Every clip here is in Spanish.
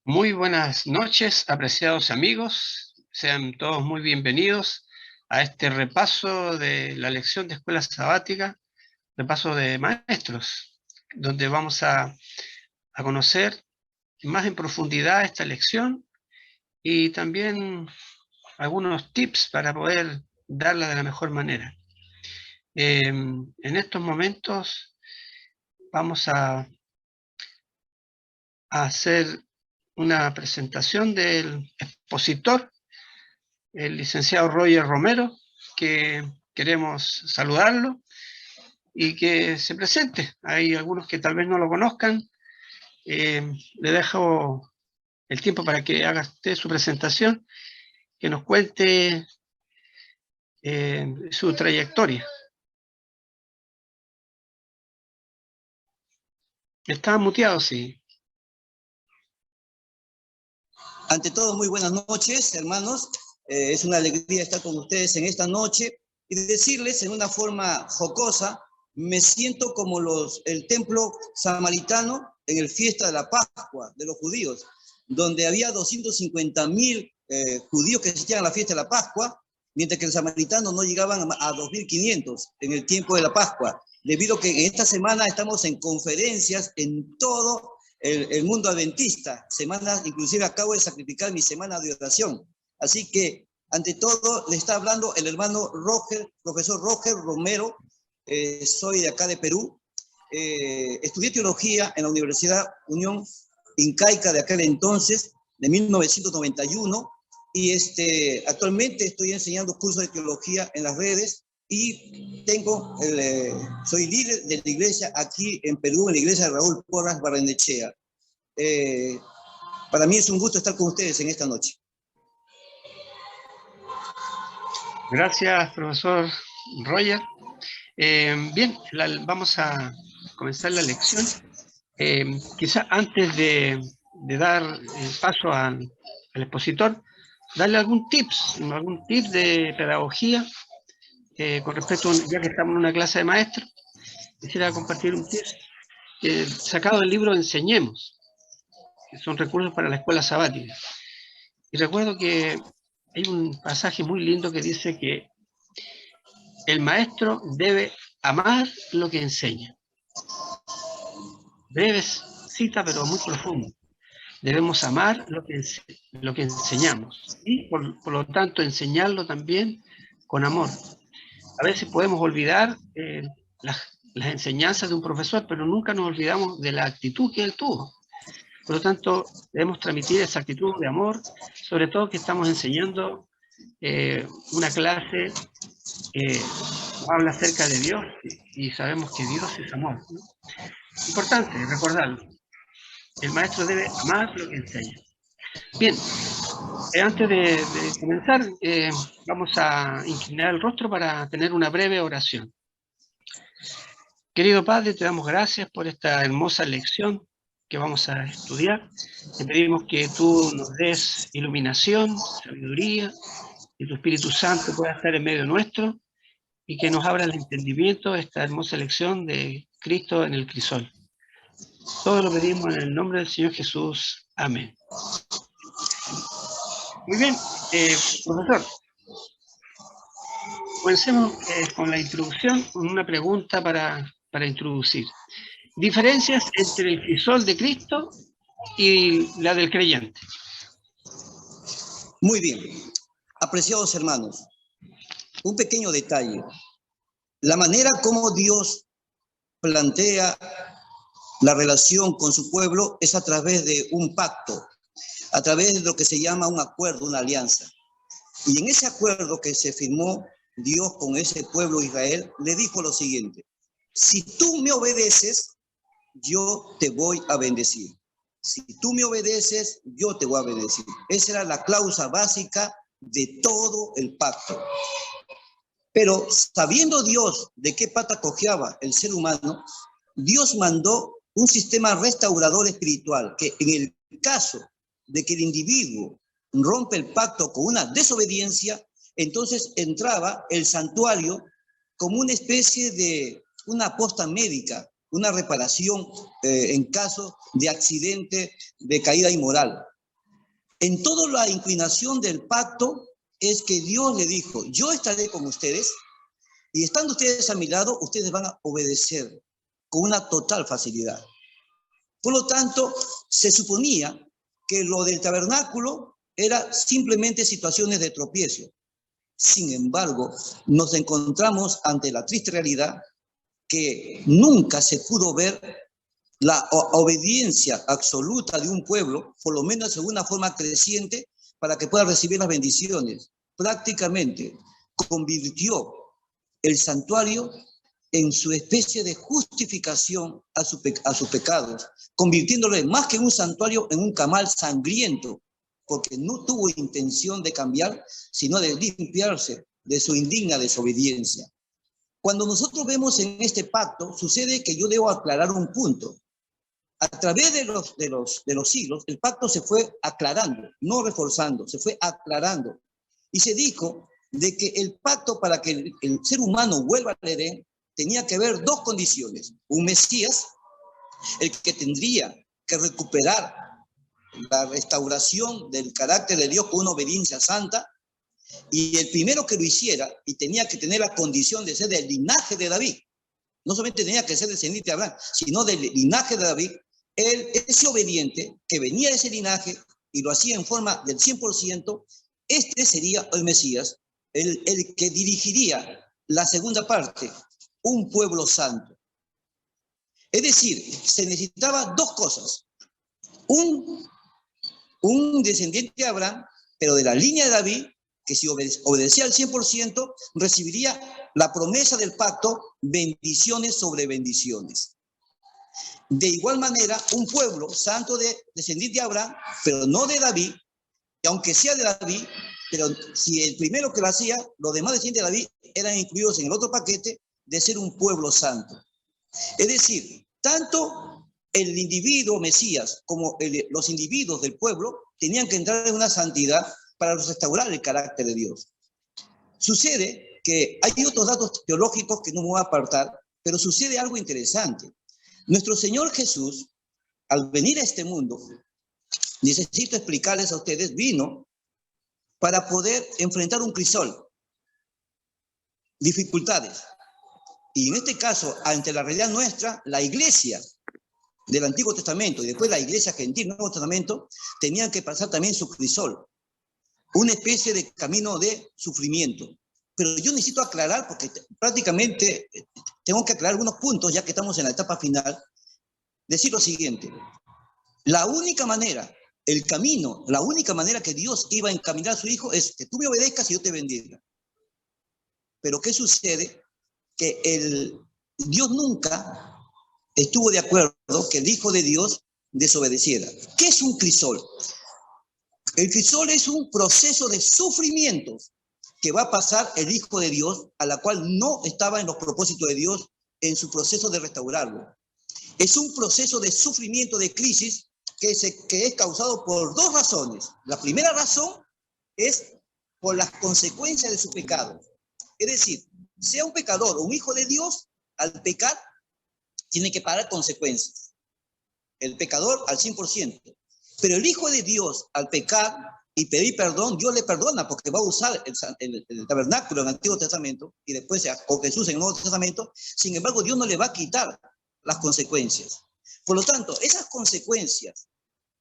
Muy buenas noches, apreciados amigos. Sean todos muy bienvenidos a este repaso de la lección de escuela sabática, repaso de maestros, donde vamos a conocer más en profundidad esta lección y también algunos tips para poder darla de la mejor manera. En estos momentos vamos a hacer una presentación del expositor, el licenciado Roger Romero, que queremos saludarlo y que se presente. Hay algunos que tal vez no lo conozcan. Le dejo el tiempo para que haga usted su presentación, que nos cuente su trayectoria. Está muteado, sí. Ante todo, muy buenas noches, hermanos. Es una alegría estar con ustedes en esta noche y decirles en una forma jocosa, me siento como el templo samaritano en el fiesta de la Pascua de los judíos, donde había 250,000 judíos que asistían a la fiesta de la Pascua, mientras que los samaritanos no llegaban a 2.500 en el tiempo de la Pascua, debido a que en esta semana estamos en conferencias en todo el mundo adventista. Semanas, inclusive acabo de sacrificar mi semana de oración. Así que, ante todo, le está hablando el hermano Roger, profesor Roger Romero. Soy de acá de Perú. Estudié teología en la Universidad Unión Incaica de aquel entonces, de 1991, y actualmente estoy enseñando cursos de teología en las redes y soy líder de la iglesia aquí en Perú, en la iglesia de Raúl Porras Barrenechea. Para mí es un gusto estar con ustedes en esta noche. Gracias, profesor Roger. Bien, vamos a comenzar la lección. Quizá antes de dar paso al expositor, darle algún tip de pedagogía con respecto a, ya que estamos en una clase de maestros, quisiera compartir un tip sacado del libro Enseñemos, que son recursos para la escuela sabática. Y recuerdo que hay un pasaje muy lindo que dice que el maestro debe amar lo que enseña. Breve cita, pero muy profunda. Debemos amar lo que enseñamos y, por lo tanto, enseñarlo también con amor. A veces podemos olvidar las enseñanzas de un profesor, pero nunca nos olvidamos de la actitud que él tuvo. Por lo tanto, debemos transmitir esa actitud de amor, sobre todo que estamos enseñando una clase que habla acerca de Dios y sabemos que Dios es amor, ¿no? Importante recordarlo. El maestro debe amar lo que enseña. Bien, antes de comenzar, vamos a inclinar el rostro para tener una breve oración. Querido Padre, te damos gracias por esta hermosa lección que vamos a estudiar. Te pedimos que tú nos des iluminación, sabiduría, y tu Espíritu Santo pueda estar en medio nuestro y que nos abra el entendimiento de esta hermosa lección de Cristo en el crisol. Todo lo pedimos en el nombre del Señor Jesús. Amén. Muy bien, profesor. Comencemos con la introducción, con una pregunta para introducir. Diferencias entre el crisol de Cristo y la del creyente. Muy bien. Apreciados hermanos, un pequeño detalle. La manera como Dios plantea la relación con su pueblo es a través de un pacto, a través de lo que se llama un acuerdo, una alianza. Y en ese acuerdo que se firmó Dios con ese pueblo Israel, le dijo lo siguiente: si tú me obedeces, yo te voy a bendecir. Si tú me obedeces, yo te voy a bendecir. Esa era la cláusula básica de todo el pacto. Pero sabiendo Dios de qué pata cojeaba el ser humano, Dios mandó un sistema restaurador espiritual que en el caso de que el individuo rompe el pacto con una desobediencia, entonces entraba el santuario como una especie de una posta médica, una reparación en caso de accidente, de caída inmoral. En toda la inclinación del pacto es que Dios le dijo, yo estaré con ustedes y estando ustedes a mi lado, ustedes van a obedecer con una total facilidad. Por lo tanto, se suponía que lo del tabernáculo era simplemente situaciones de tropiezo. Sin embargo, nos encontramos ante la triste realidad que nunca se pudo ver la obediencia absoluta de un pueblo, por lo menos en una forma creciente, para que pueda recibir las bendiciones. Prácticamente convirtió el santuario en su especie de justificación a sus pecados, convirtiéndolo más que un santuario en un camal sangriento, porque no tuvo intención de cambiar, sino de limpiarse de su indigna desobediencia. Cuando nosotros vemos en este pacto, sucede que yo debo aclarar un punto. A través de los siglos, el pacto se fue aclarando, no reforzando, se fue aclarando. Y se dijo de que el pacto para que el ser humano vuelva al Edén tenía que haber dos condiciones. Un Mesías, el que tendría que recuperar la restauración del carácter de Dios con una obediencia santa, y el primero que lo hiciera, y tenía que tener la condición de ser del linaje de David, no solamente tenía que ser descendiente de Abraham, sino del linaje de David, ese obediente que venía de ese linaje y lo hacía en forma del 100%, este sería el Mesías, el que dirigiría la segunda parte, un pueblo santo. Es decir, se necesitaba dos cosas. Un descendiente de Abraham, pero de la línea de David, que si obedecía al 100%, recibiría la promesa del pacto, bendiciones sobre bendiciones. De igual manera, un pueblo santo descendiente de Abraham, pero no de David, y aunque sea de David, pero si el primero que lo hacía, los demás descendientes de David eran incluidos en el otro paquete de ser un pueblo santo. Es decir, tanto el individuo Mesías como los individuos del pueblo tenían que entrar en una santidad para restaurar el carácter de Dios. Sucede que hay otros datos teológicos que no me voy a apartar, pero sucede algo interesante. Nuestro Señor Jesús, al venir a este mundo, necesito explicarles a ustedes, vino para poder enfrentar un crisol, dificultades. Y en este caso, ante la realidad nuestra, la iglesia del Antiguo Testamento y después la iglesia gentil del Nuevo Testamento tenían que pasar también su crisol, una especie de camino de sufrimiento. Pero yo necesito aclarar, porque prácticamente tengo que aclarar algunos puntos, ya que estamos en la etapa final, decir lo siguiente: la única manera, el camino, la única manera que Dios iba a encaminar a su Hijo es que tú me obedezcas y yo te bendiga. Pero ¿qué sucede? Que Dios nunca estuvo de acuerdo que el Hijo de Dios desobedeciera. ¿Qué es un crisol? El crisol es un proceso de sufrimientos que va a pasar el Hijo de Dios, a la cual no estaba en los propósitos de Dios en su proceso de restaurarlo. Es un proceso de sufrimiento, de crisis, que es causado por dos razones. La primera razón es por las consecuencias de su pecado. Es decir, sea un pecador o un hijo de Dios, al pecar, tiene que pagar consecuencias. El pecador al 100%. Pero el Hijo de Dios, al pecar y pedir perdón, Dios le perdona porque va a usar el tabernáculo en el Antiguo Testamento y después con Jesús en el Nuevo Testamento. Sin embargo, Dios no le va a quitar las consecuencias. Por lo tanto, esas consecuencias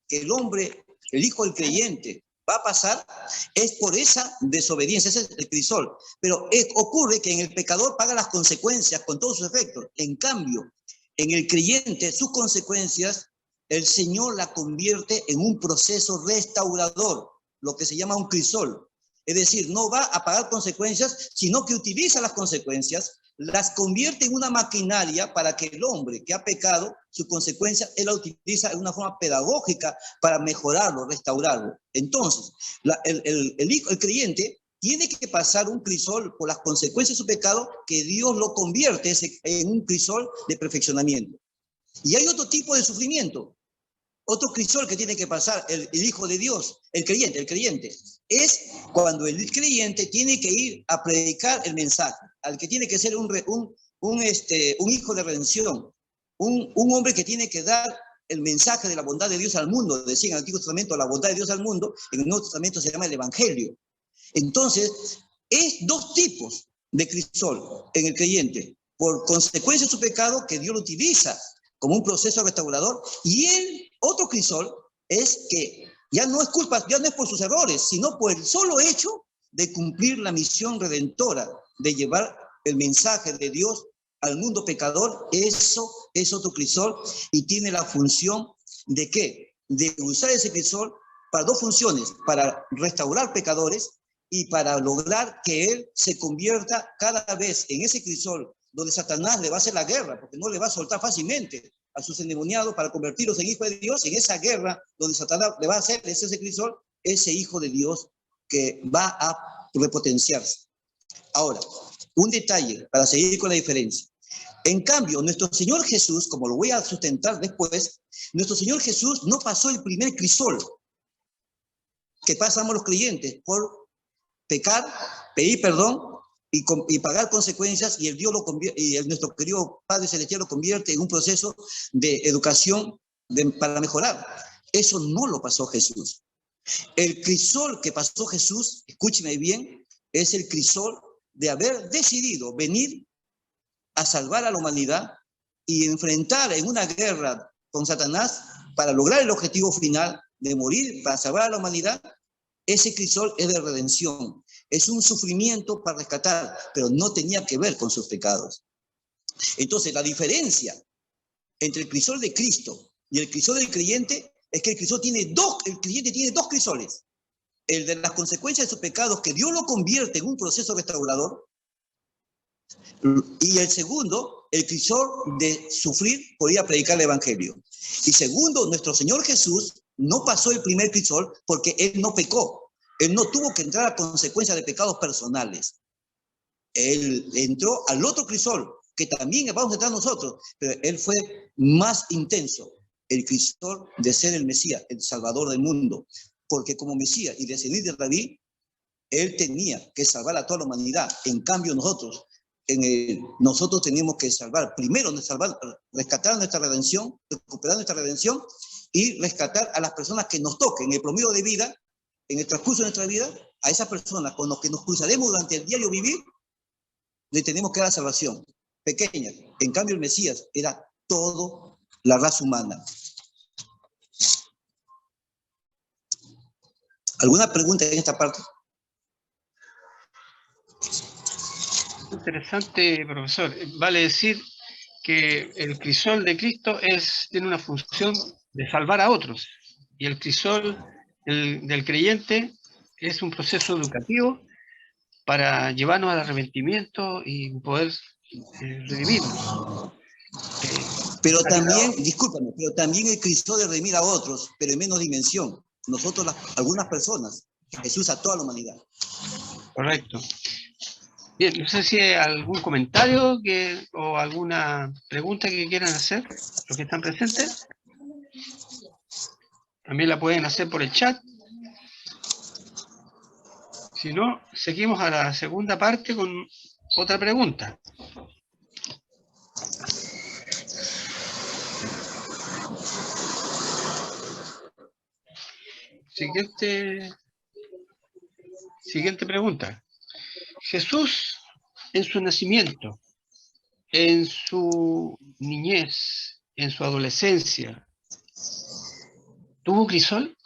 que el hombre, el hijo del creyente, va a pasar es por esa desobediencia, ese es el crisol. Pero ocurre que en el pecador paga las consecuencias con todos sus efectos. En cambio, en el creyente, sus consecuencias, el Señor la convierte en un proceso restaurador, lo que se llama un crisol. Es decir, no va a pagar consecuencias, sino que utiliza las consecuencias, las convierte en una maquinaria para que el hombre que ha pecado, su consecuencia, él la utiliza de una forma pedagógica para mejorarlo, restaurarlo. Entonces, el creyente tiene que pasar un crisol por las consecuencias de su pecado, que Dios lo convierte en un crisol de perfeccionamiento. Y hay otro tipo de sufrimiento, otro crisol que tiene que pasar el Hijo de Dios, el creyente, es cuando el creyente tiene que ir a predicar el mensaje, al que tiene que ser un hijo de redención, un hombre que tiene que dar el mensaje de la bondad de Dios al mundo. Decía en el Antiguo Testamento la bondad de Dios al mundo, en el Nuevo Testamento se llama el Evangelio. Entonces, es dos tipos de crisol en el creyente, por consecuencia de su pecado, que Dios lo utiliza como un proceso restaurador, y el otro crisol es que ya no es culpa, ya no es por sus errores, sino por el solo hecho de cumplir la misión redentora, de llevar el mensaje de Dios al mundo pecador. Eso es otro crisol y tiene la función de ¿qué? De usar ese crisol para dos funciones: para restaurar pecadores y para lograr que él se convierta cada vez en ese crisol donde Satanás le va a hacer la guerra, porque no le va a soltar fácilmente a sus endemoniados para convertirlos en hijos de Dios. En esa guerra donde Satanás le va a hacer ese crisol, ese hijo de Dios que va a repotenciarse. Ahora, un detalle para seguir con la diferencia. En cambio, nuestro Señor Jesús, como lo voy a sustentar después, nuestro Señor Jesús no pasó el primer crisol que pasamos los creyentes por pecar, pedir perdón y pagar consecuencias, y nuestro querido Padre Celestial lo convierte en un proceso de educación para mejorar. Eso no lo pasó Jesús. El crisol que pasó Jesús, escúcheme bien, es el crisol de haber decidido venir a salvar a la humanidad y enfrentar en una guerra con Satanás para lograr el objetivo final de morir para salvar a la humanidad. Ese crisol es de redención, es un sufrimiento para rescatar, pero no tenía que ver con sus pecados. Entonces, la diferencia entre el crisol de Cristo y el crisol del creyente es que el creyente tiene dos crisoles: el de las consecuencias de sus pecados, que Dios lo convierte en un proceso restaurador, y el segundo, el crisol de sufrir por ir a predicar el Evangelio. Y segundo, nuestro Señor Jesús no pasó el primer crisol porque Él no pecó. Él no tuvo que entrar a consecuencia de pecados personales. Él entró al otro crisol, que también vamos a entrar nosotros, pero Él fue más intenso, el crisol de ser el Mesías, el Salvador del mundo. Porque como Mesías y descendiente de David, Él tenía que salvar a toda la humanidad. En cambio, nosotros tenemos que salvar, primero rescatar nuestra redención, recuperar nuestra redención y rescatar a las personas que nos toquen en el promedio de vida, en el transcurso de nuestra vida. A esas personas con las que nos cruzaremos durante el diario vivir, le tenemos que dar salvación pequeña. En cambio, el Mesías era toda la raza humana. ¿Alguna pregunta en esta parte? Interesante, profesor. Vale decir que el crisol de Cristo tiene una función de salvar a otros, y el crisol del creyente es un proceso educativo para llevarnos al arrepentimiento y poder redimirnos. Pero también, discúlpame, pero también el crisol de redimir a otros, pero en menos dimensión. Nosotros, algunas personas, Jesús a toda la humanidad. Correcto. Bien, no sé si hay algún comentario o alguna pregunta que quieran hacer los que están presentes. También la pueden hacer por el chat. Si no, seguimos a la segunda parte con otra pregunta. Siguiente pregunta. Jesús, en su nacimiento, en su niñez, en su adolescencia, ¿tuvo crisol?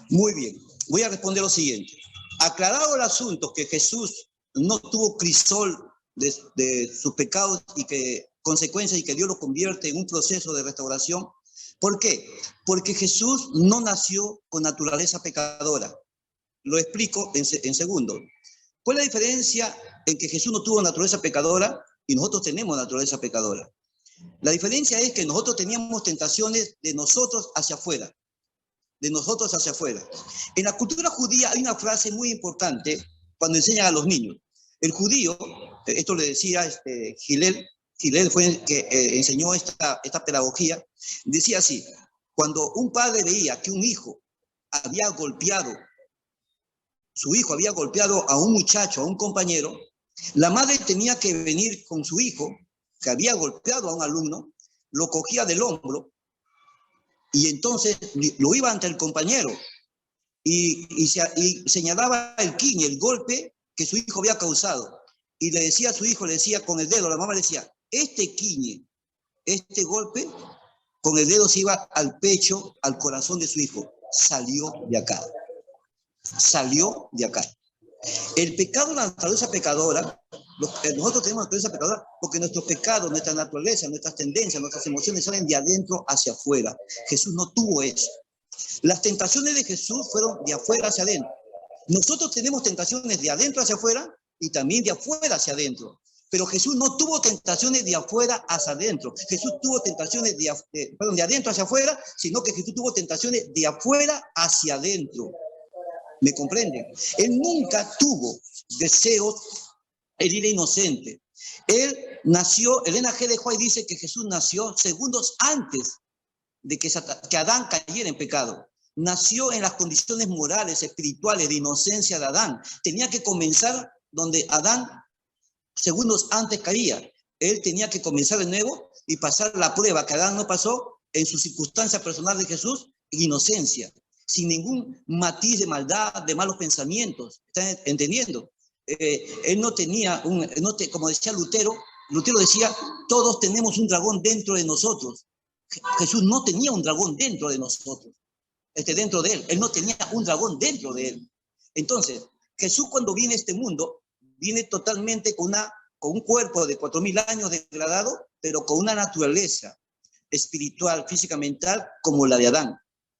Muy bien, voy a responder lo siguiente. Aclarado el asunto que Jesús no tuvo crisol de sus pecados y que consecuencias, y que Dios lo convierte en un proceso de restauración. ¿Por qué? Porque Jesús no nació con naturaleza pecadora. Lo explico en segundo. ¿Cuál es la diferencia en que Jesús no tuvo naturaleza pecadora y nosotros tenemos naturaleza pecadora? La diferencia es que nosotros teníamos tentaciones de nosotros hacia afuera. De nosotros hacia afuera. En la cultura judía hay una frase muy importante cuando enseñan a los niños. El judío, esto le decía Gilel fue el que enseñó esta pedagogía, decía así: cuando un padre veía que su hijo había golpeado a un muchacho, a un compañero, la madre tenía que venir con su hijo, que había golpeado a un alumno, lo cogía del hombro y entonces lo iba ante el compañero y señalaba el quiñe, el golpe que su hijo había causado. Y le decía a su hijo, le decía con el dedo, la mamá le decía, este quiñe, este golpe, con el dedo se iba al pecho, al corazón de su hijo. Salió de acá. Salió de acá. El pecado, la naturaleza pecadora, nosotros tenemos naturaleza pecadora porque nuestros pecados, nuestra naturaleza, nuestras tendencias, nuestras emociones salen de adentro hacia afuera. Jesús no tuvo eso. Las tentaciones de Jesús fueron de afuera hacia adentro. Nosotros tenemos tentaciones de adentro hacia afuera y también de afuera hacia adentro. Pero Jesús no tuvo tentaciones de afuera hacia adentro. Jesús tuvo tentaciones de adentro hacia afuera, sino que Jesús tuvo tentaciones de afuera hacia adentro. ¿Me comprenden? Él nunca tuvo deseos, él era inocente. Él nació, Elena G. de White dice que Jesús nació segundos antes de que Adán cayera en pecado. Nació en las condiciones morales, espirituales, de inocencia de Adán. Tenía que comenzar donde Adán, segundos antes, caía. Él tenía que comenzar de nuevo y pasar la prueba que Adán no pasó en su circunstancia personal de Jesús, inocencia, sin ningún matiz de maldad, de malos pensamientos. ¿Están entendiendo? Él no tenía, como decía Lutero decía, todos tenemos un dragón dentro de nosotros. Jesús no tenía un dragón dentro de nosotros, dentro de él. Él no tenía un dragón dentro de él. Entonces, Jesús cuando viene a este mundo, viene totalmente con un cuerpo de 4000 años degradado, pero con una naturaleza espiritual, física, mental, como la de Adán.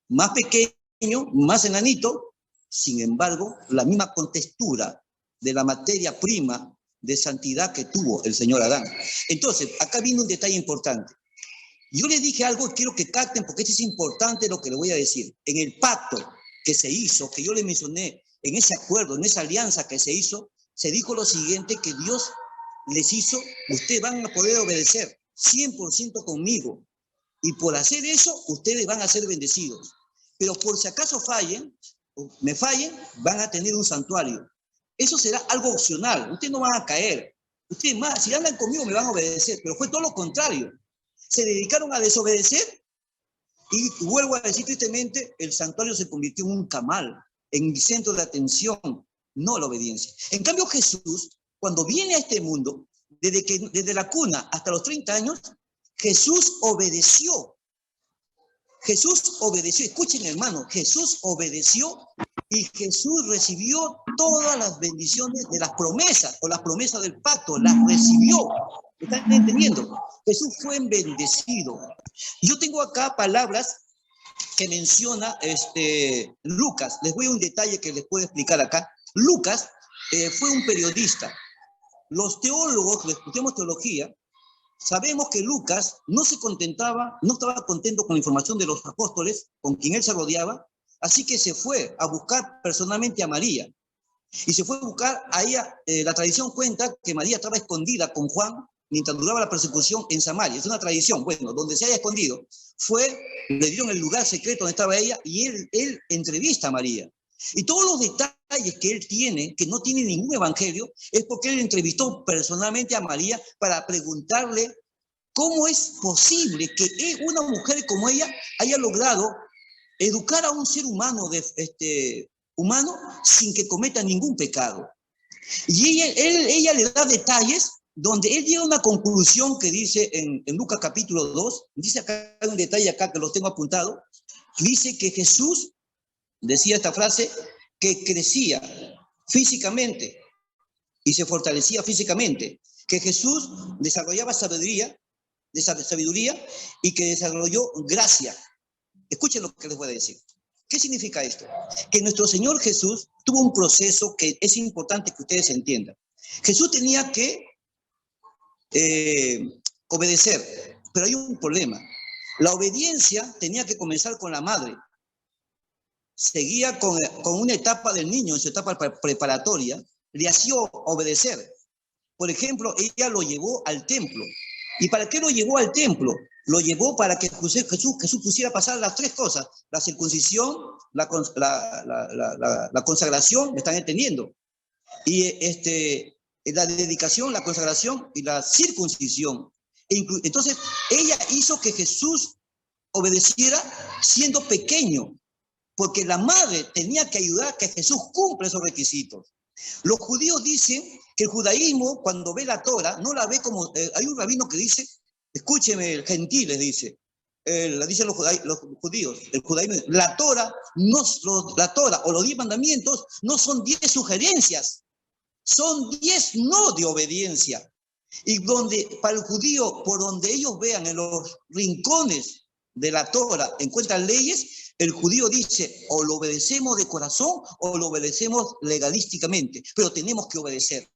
Más pequeño, más enanito, sin embargo, la misma contextura de la materia prima de santidad que tuvo el señor Adán. Entonces, acá viene un detalle importante. Yo les dije algo y quiero que capten, porque esto es importante lo que les voy a decir. En el pacto que se hizo, que yo les mencioné, en ese acuerdo, en esa alianza que se hizo, se dijo lo siguiente, que Dios les hizo, ustedes van a poder obedecer 100% conmigo. Y por hacer eso, ustedes van a ser bendecidos. Pero por si acaso me fallen, van a tener un santuario. Eso será algo opcional. Ustedes no van a caer. Ustedes más, si andan conmigo, me van a obedecer. Pero fue todo lo contrario. Se dedicaron a desobedecer y vuelvo a decir tristemente, el santuario se convirtió en un camal, en el centro de atención, no la obediencia. En cambio Jesús, cuando viene a este mundo, desde la cuna hasta los 30 años, Jesús obedeció. Jesús obedeció, escuchen hermano, Jesús obedeció y Jesús recibió todas las bendiciones de las promesas, o las promesas del pacto, las recibió. ¿Están entendiendo? Jesús fue bendecido. Yo tengo acá palabras que menciona Lucas. Les voy a un detalle que les puedo explicar acá. Lucas fue un periodista. Los teólogos, los que estudiamos teología, sabemos que Lucas no estaba contento con la información de los apóstoles, con quien él se rodeaba, así que se fue a buscar personalmente a María. Y se fue a buscar a ella, la tradición cuenta que María estaba escondida con Juan mientras duraba la persecución en Samaria. Es una tradición, bueno, donde se haya escondido. Le dieron el lugar secreto donde estaba ella y él entrevista a María. Y todos los detalles que él tiene, que no tiene ningún evangelio, es porque él entrevistó personalmente a María para preguntarle cómo es posible que una mujer como ella haya logrado educar a un ser humano, humano sin que cometa ningún pecado. Y ella le da detalles donde él llega a una conclusión que dice en Lucas capítulo 2, dice acá un detalle acá que lo tengo apuntado, dice que Jesús decía esta frase, que crecía físicamente y se fortalecía físicamente, que Jesús desarrollaba sabiduría y que desarrolló gracia. Escuchen lo que les voy a decir. ¿Qué significa esto? Que nuestro Señor Jesús tuvo un proceso que es importante que ustedes entiendan. Jesús tenía que obedecer, pero hay un problema. La obediencia tenía que comenzar con la madre. Seguía con una etapa del niño, en su etapa preparatoria, le hacía obedecer. Por ejemplo, ella lo llevó al templo. ¿Y para qué lo llevó al templo? Lo llevó para que Jesús pusiera a pasar las tres cosas: la circuncisión, la consagración, ¿me están entendiendo? Y la dedicación, la consagración y la circuncisión. Entonces, ella hizo que Jesús obedeciera siendo pequeño, porque la madre tenía que ayudar a que Jesús cumpla esos requisitos. Los judíos dicen que el judaísmo, cuando ve la Torah, no la ve como... hay un rabino que dice, escúcheme, gentiles, dice, dicen los judíos, el judaísmo, la Torah o los 10 mandamientos no son 10 sugerencias, son 10 no de obediencia. Y para el judío, por donde ellos vean en los rincones de la Torah, encuentran leyes, el judío dice, o lo obedecemos de corazón o lo obedecemos legalísticamente, pero tenemos que obedecer.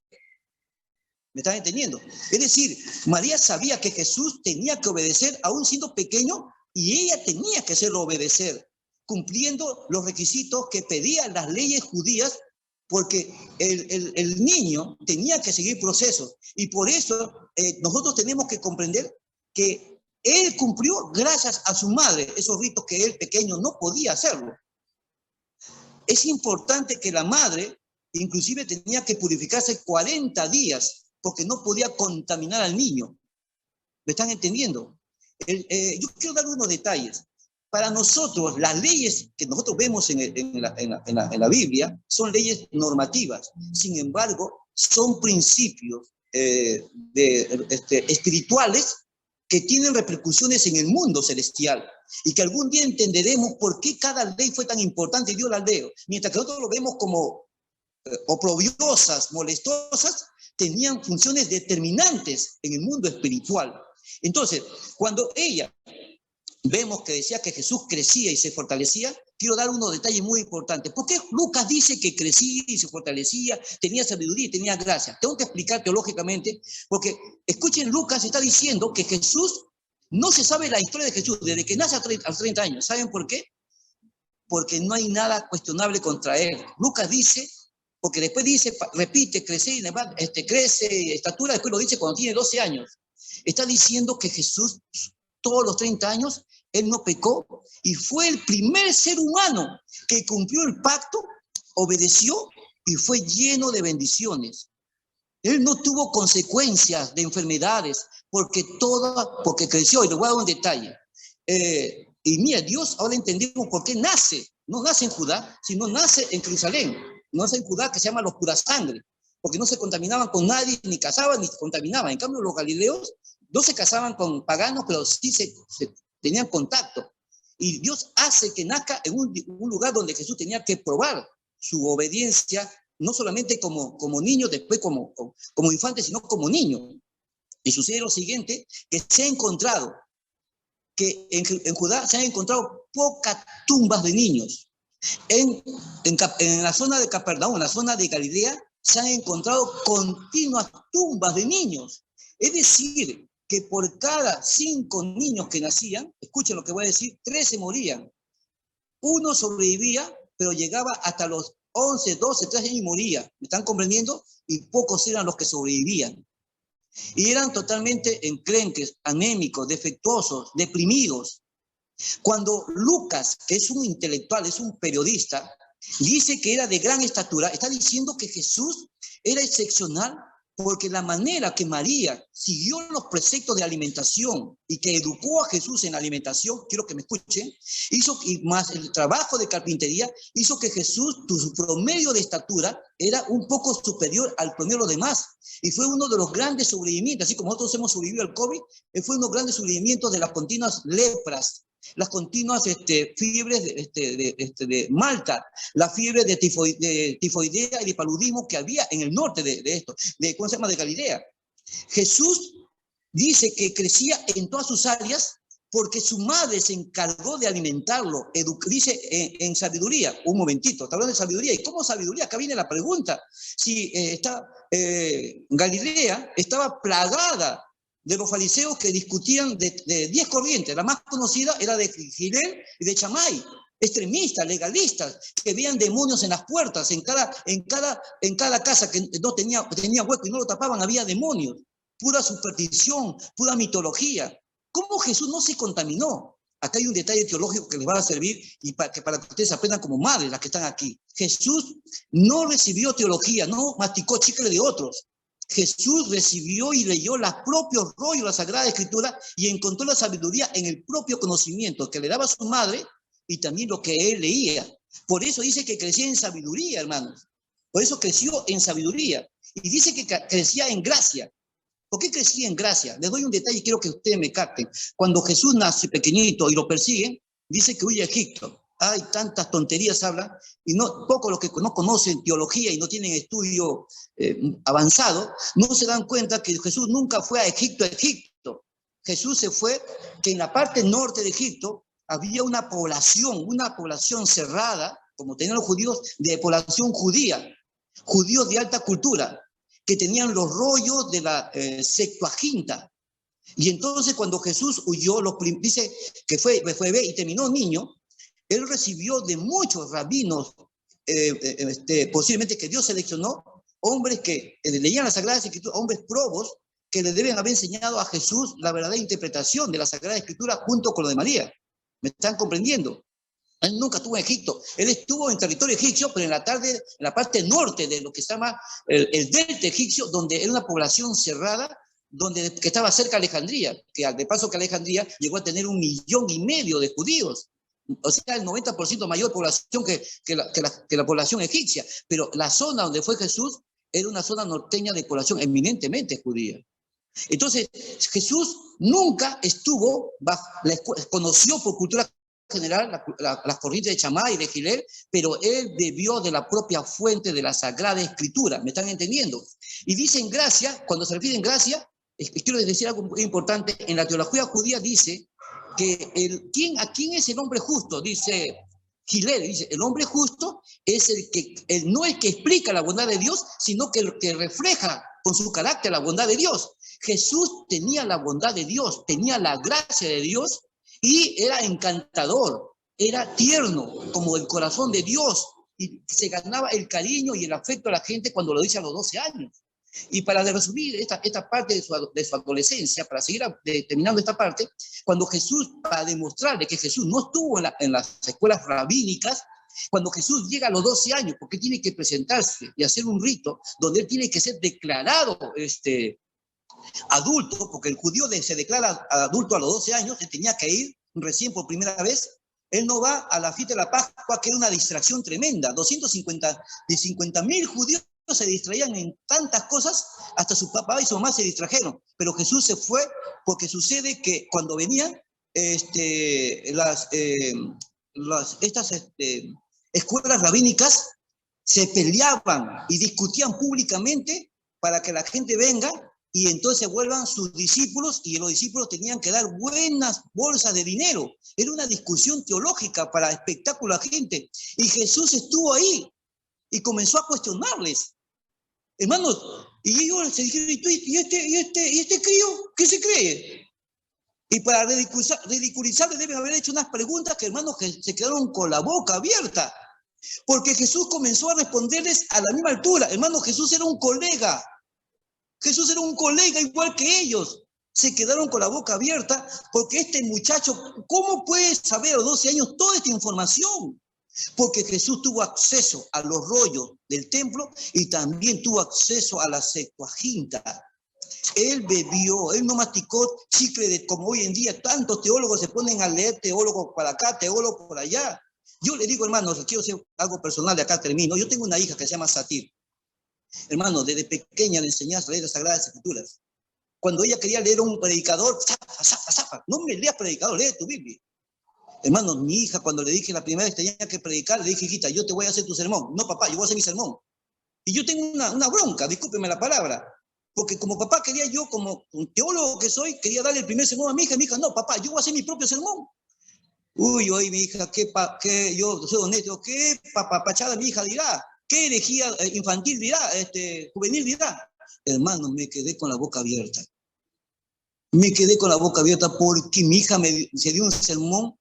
¿Me están entendiendo? Es decir, María sabía que Jesús tenía que obedecer aún siendo pequeño y ella tenía que hacerlo obedecer, cumpliendo los requisitos que pedían las leyes judías, porque el niño tenía que seguir procesos. Y por eso nosotros tenemos que comprender que él cumplió gracias a su madre esos ritos que él pequeño no podía hacerlo. Es importante que la madre inclusive tenía que purificarse 40 días porque no podía contaminar al niño. ¿Me están entendiendo? Yo quiero dar unos detalles. Para nosotros, las leyes que nosotros vemos en la Biblia son leyes normativas. Sin embargo, son principios espirituales que tienen repercusiones en el mundo celestial y que algún día entenderemos por qué cada ley fue tan importante y Dios las dio. Mientras que nosotros lo vemos como oprobiosas, molestosas, tenían funciones determinantes en el mundo espiritual. Entonces, cuando vemos que decía que Jesús crecía y se fortalecía, quiero dar unos detalles muy importantes. ¿Por qué Lucas dice que crecía y se fortalecía, tenía sabiduría y tenía gracia? Tengo que explicar teológicamente, porque escuchen, Lucas está diciendo que Jesús, no se sabe la historia de Jesús desde que nace a los 30 años. ¿Saben por qué? Porque no hay nada cuestionable contra él. Lucas dice, porque después dice, repite, crece, crece, estatura, después lo dice cuando tiene 12 años. Está diciendo que Jesús, todos los 30 años, él no pecó y fue el primer ser humano que cumplió el pacto, obedeció y fue lleno de bendiciones. Él no tuvo consecuencias de enfermedades porque creció. Y les voy a dar un detalle. Y mira, Dios, ahora entendemos por qué nace. No nace en Judá, sino nace en Jerusalén. No nace en Judá, que se llama los purasangre, porque no se contaminaban con nadie, ni casaban, ni se contaminaban. En cambio, los galileos no se casaban con paganos, pero sí se tenían contacto. Y Dios hace que nazca en un lugar donde Jesús tenía que probar su obediencia, no solamente como niño, después como infante, sino como niño. Y sucede lo siguiente, que se ha encontrado, que en Judá se han encontrado pocas tumbas de niños. En la zona de Capernaum, en la zona de Galilea, se han encontrado continuas tumbas de niños. Es decir, que por cada 5 niños que nacían, escuchen lo que voy a decir, 3 se morían. Uno sobrevivía, pero llegaba hasta los 11, 12, 13 años y moría. ¿Me están comprendiendo? Y pocos eran los que sobrevivían. Y eran totalmente enclenques, anémicos, defectuosos, deprimidos. Cuando Lucas, que es un intelectual, es un periodista, dice que era de gran estatura, está diciendo que Jesús era excepcional porque la manera que María siguió los preceptos de alimentación y que educó a Jesús en la alimentación, quiero que me escuchen, y más el trabajo de carpintería, hizo que Jesús, su promedio de estatura, era un poco superior al promedio de los demás. Y fue uno de los grandes sobrevivimientos, así como nosotros hemos sobrevivido al COVID, fue uno de los grandes sobrevivimientos de las continuas lepras, las continuas fiebres de Malta, la fiebre de tifoidea y de paludismo que había en el norte de esto, ¿cómo se llama? De Galilea. Jesús dice que crecía en todas sus áreas porque su madre se encargó de alimentarlo. Dice en sabiduría, un momentito, está hablando de sabiduría. ¿Y cómo sabiduría? Acá viene la pregunta. Si Galilea estaba plagada de los fariseos que discutían de 10 corrientes. La más conocida era de Gilel y de Chamay, extremistas, legalistas, que veían demonios en las puertas, en cada casa que no tenía hueco y no lo tapaban, había demonios. Pura superstición, pura mitología. ¿Cómo Jesús no se contaminó? Acá hay un detalle teológico que les va a servir y para que ustedes aprendan como madres, las que están aquí. Jesús no recibió teología, no masticó chicle de otros. Jesús recibió y leyó los propios rollos de la Sagrada Escritura y encontró la sabiduría en el propio conocimiento que le daba su madre y también lo que él leía. Por eso dice que crecía en sabiduría, hermanos. Por eso creció en sabiduría. Y dice que crecía en gracia. ¿Por qué crecía en gracia? Les doy un detalle y quiero que ustedes me capten. Cuando Jesús nace pequeñito y lo persiguen, dice que huye a Egipto. Hay tantas tonterías hablan, y no, poco los que no conocen teología y no tienen estudio avanzado, no se dan cuenta que Jesús nunca fue a Egipto. Jesús se fue, que en la parte norte de Egipto había una población cerrada, como tenían los judíos, de población judía, judíos de alta cultura, que tenían los rollos de la Septuaginta. Y entonces cuando Jesús huyó, dice que fue y terminó niño, él recibió de muchos rabinos, posiblemente que Dios seleccionó, hombres que leían las Sagradas Escrituras, hombres probos, que le deben haber enseñado a Jesús la verdadera interpretación de la Sagrada Escritura junto con lo de María. ¿Me están comprendiendo? Él nunca estuvo en Egipto. Él estuvo en territorio egipcio, pero en la parte norte de lo que se llama el delta egipcio, donde era una población cerrada, que estaba cerca de Alejandría, que de paso que Alejandría llegó a tener 1,5 millones de judíos. O sea, el 90% mayor población que la población egipcia. Pero la zona donde fue Jesús era una zona norteña de población eminentemente judía. Entonces, Jesús nunca estuvo conoció por cultura general las corrientes de Shammai y de Hillel, pero él bebió de la propia fuente de la Sagrada Escritura. ¿Me están entendiendo? Y dice en gracia, cuando se refiere en gracia, quiero decir algo muy importante, en la teología judía dice que ¿a quién es el hombre justo? Dice Hillel, dice, el hombre justo es no el que explica la bondad de Dios, sino que el que refleja con su carácter la bondad de Dios. Jesús tenía la bondad de Dios, tenía la gracia de Dios y era encantador, era tierno como el corazón de Dios y se ganaba el cariño y el afecto a la gente cuando lo dice a los 12 años. Y para resumir esta parte de su adolescencia, para seguir terminando esta parte, cuando Jesús, para demostrarle que Jesús no estuvo en las escuelas rabínicas, cuando Jesús llega a los 12 años, porque tiene que presentarse y hacer un rito donde él tiene que ser declarado adulto, porque el judío se declara adulto a los 12 años, se tenía que ir recién por primera vez. Él no va a la fiesta de la Pascua, que era una distracción tremenda. 250.000 judíos se distraían en tantas cosas, hasta su papá y su mamá se distrajeron. Pero Jesús se fue porque sucede que cuando venían estas escuelas rabínicas, se peleaban y discutían públicamente para que la gente venga y entonces vuelvan sus discípulos, y los discípulos tenían que dar buenas bolsas de dinero. Era una discusión teológica para espectáculo a la gente. Y Jesús estuvo ahí y comenzó a cuestionarles. Hermanos, y ellos se dijeron, ¿y este crío qué se cree? Y para ridiculizarle deben haber hecho unas preguntas que, hermanos, que se quedaron con la boca abierta. Porque Jesús comenzó a responderles a la misma altura. Hermanos, Jesús era un colega. Jesús era un colega igual que ellos. Se quedaron con la boca abierta porque este muchacho, ¿cómo puede saber a los 12 años toda esta información? Porque Jesús tuvo acceso a los rollos del templo y también tuvo acceso a la Septuaginta. Él bebió, él no masticó chicle como hoy en día tantos teólogos se ponen a leer, teólogos para acá, teólogos por allá. Yo le digo, hermanos, quiero hacer algo personal, de acá termino. Yo tengo una hija que se llama Satir. Hermano, desde pequeña le enseñas a leer las Sagradas Escrituras. Cuando ella quería leer a un predicador, zapa, no me leas predicador, lee tu Biblia. Hermano, mi hija, cuando le dije la primera vez que tenía que predicar, le dije, hijita, yo te voy a hacer tu sermón. No, papá, yo voy a hacer mi sermón. Y yo tengo una bronca, discúlpeme la palabra, porque como papá quería yo, como un teólogo que soy, quería darle el primer sermón a mi hija. Mi hija, no, papá, yo voy a hacer mi propio sermón. Uy, oye, mi hija, yo soy honesto, ¿qué papachada mi hija dirá? ¿Qué herejía infantil dirá, juvenil dirá? Hermano, me quedé con la boca abierta. Me quedé con la boca abierta porque mi hija se dio un sermón,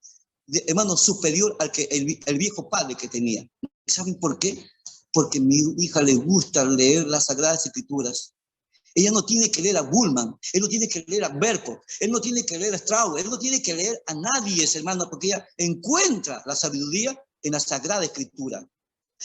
hermano, superior al que el viejo padre que tenía. ¿Saben por qué? Porque a mi hija le gusta leer las Sagradas Escrituras. Ella no tiene que leer a Bullman, él no tiene que leer a Berkov, él no tiene que leer a Strauss, él no tiene que leer a nadie, hermano, porque ella encuentra la sabiduría en la Sagrada Escritura.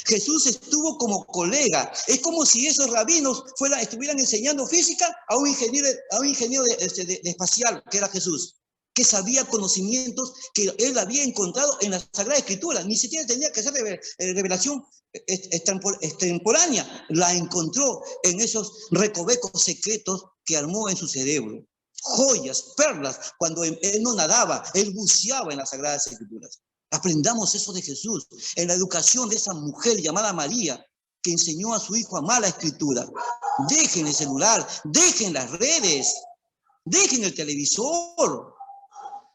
Jesús estuvo como colega. Es como si esos rabinos estuvieran enseñando física a un ingeniero de espacial, que era Jesús, que sabía conocimientos que él había encontrado en la Sagrada Escritura. Ni siquiera tenía que hacer revelación extemporánea. La encontró en esos recovecos secretos que armó en su cerebro. Joyas, perlas, cuando él no nadaba, él buceaba en las Sagradas Escrituras. Aprendamos eso de Jesús, en la educación de esa mujer llamada María, que enseñó a su hijo a amar la Escritura. Dejen el celular, dejen las redes, dejen el televisor,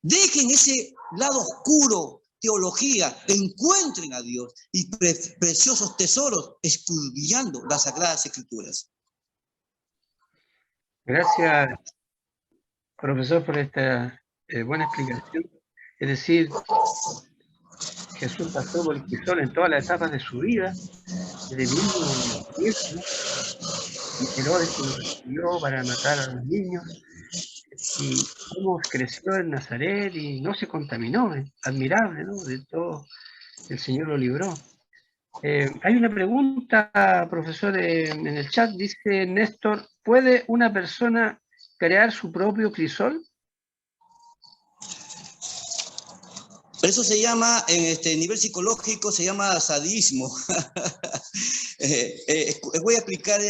dejen ese lado oscuro, teología, encuentren a Dios y preciosos tesoros escudriñando las Sagradas Escrituras. Gracias, profesor, por esta buena explicación. Es decir, Jesús pasó por el crisol en todas las etapas de su vida, desde niño, y Herodes que lo persiguió para matar a los niños, y cómo creció en Nazaret y no se contaminó, admirable, ¿no? De todo, el Señor lo libró. Hay una pregunta, profesor, en el chat, dice Néstor, ¿puede una persona crear su propio crisol? Eso se llama, en este nivel psicológico, se llama sadismo. Voy a explicar,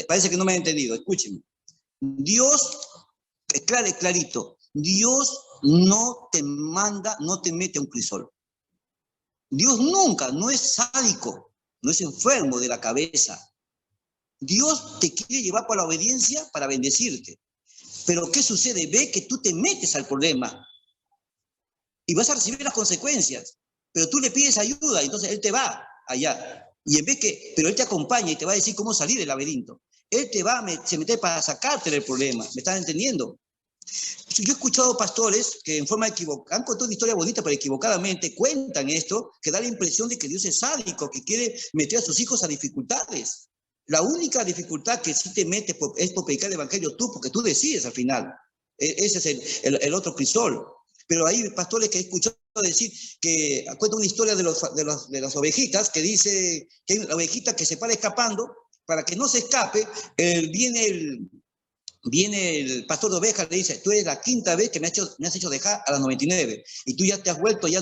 parece que no me han entendido, escúchenme. Dios, clarito, Dios no te manda, no te mete a un crisol. Dios nunca, no es sádico, no es enfermo de la cabeza. Dios te quiere llevar por la obediencia para bendecirte. Pero ¿qué sucede? Ve que tú te metes al problema y vas a recibir las consecuencias, pero tú le pides ayuda, entonces Él te va allá. Y en vez que, pero Él te acompaña y te va a decir cómo salir del laberinto. Él te va a meter para sacarte del problema. ¿Me están entendiendo? Yo he escuchado pastores que en forma equivocada, han contado una historia bonita, pero equivocadamente cuentan esto, que da la impresión de que Dios es sádico, que quiere meter a sus hijos a dificultades. La única dificultad que sí te mete es por predicar el evangelio tú, porque tú decides al final. Ese es el otro crisol. Pero hay pastores que he escuchado decir que cuenta una historia de las ovejitas, que dice que hay una ovejita que se para escapando, para que no se escape, viene el pastor de ovejas, le dice, tú eres la quinta vez que me has hecho dejar a las 99, y tú ya te has vuelto, ya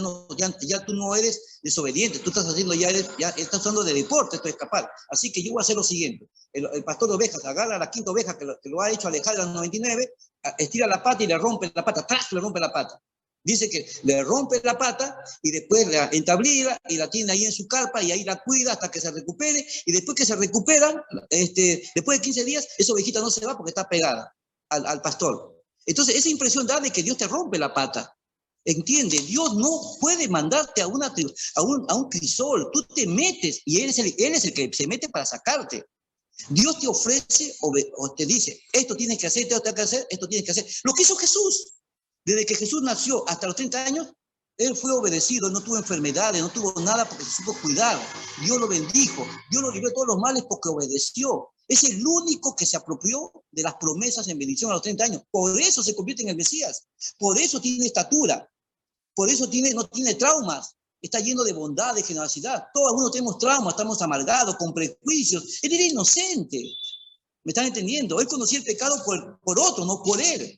tú no eres desobediente, tú estás haciendo, ya estás usando de deporte esto de escapar, así que yo voy a hacer lo siguiente, el pastor de ovejas agarra a la quinta oveja que lo ha hecho alejar de las 99, estira la pata y le rompe la pata, ¡tras! Le rompe la pata. Dice que le rompe la pata y después la entablilla y la tiene ahí en su carpa y ahí la cuida hasta que se recupere. Y después que se recupera, después de 15 días, esa ovejita no se va porque está pegada al pastor. Entonces, esa impresión da de que Dios te rompe la pata. ¿Entiende? Dios no puede mandarte a un crisol. Tú te metes y Él es el que se mete para sacarte. Dios te ofrece o te dice, esto tienes que hacer, esto tienes que hacer, esto tienes que hacer. Lo que hizo Jesús. Desde que Jesús nació hasta los 30 años, Él fue obedecido, no tuvo enfermedades, no tuvo nada porque se supo cuidar. Dios lo bendijo, Dios lo libró de todos los males porque obedeció. Es el único que se apropió de las promesas en bendición a los 30 años. Por eso se convierte en el Mesías. Por eso tiene estatura. Por eso no tiene traumas. Está lleno de bondad, de generosidad. Todos algunos tenemos traumas, estamos amargados, con prejuicios. Él era inocente. ¿Me están entendiendo? Él conocía el pecado por otro, no por él.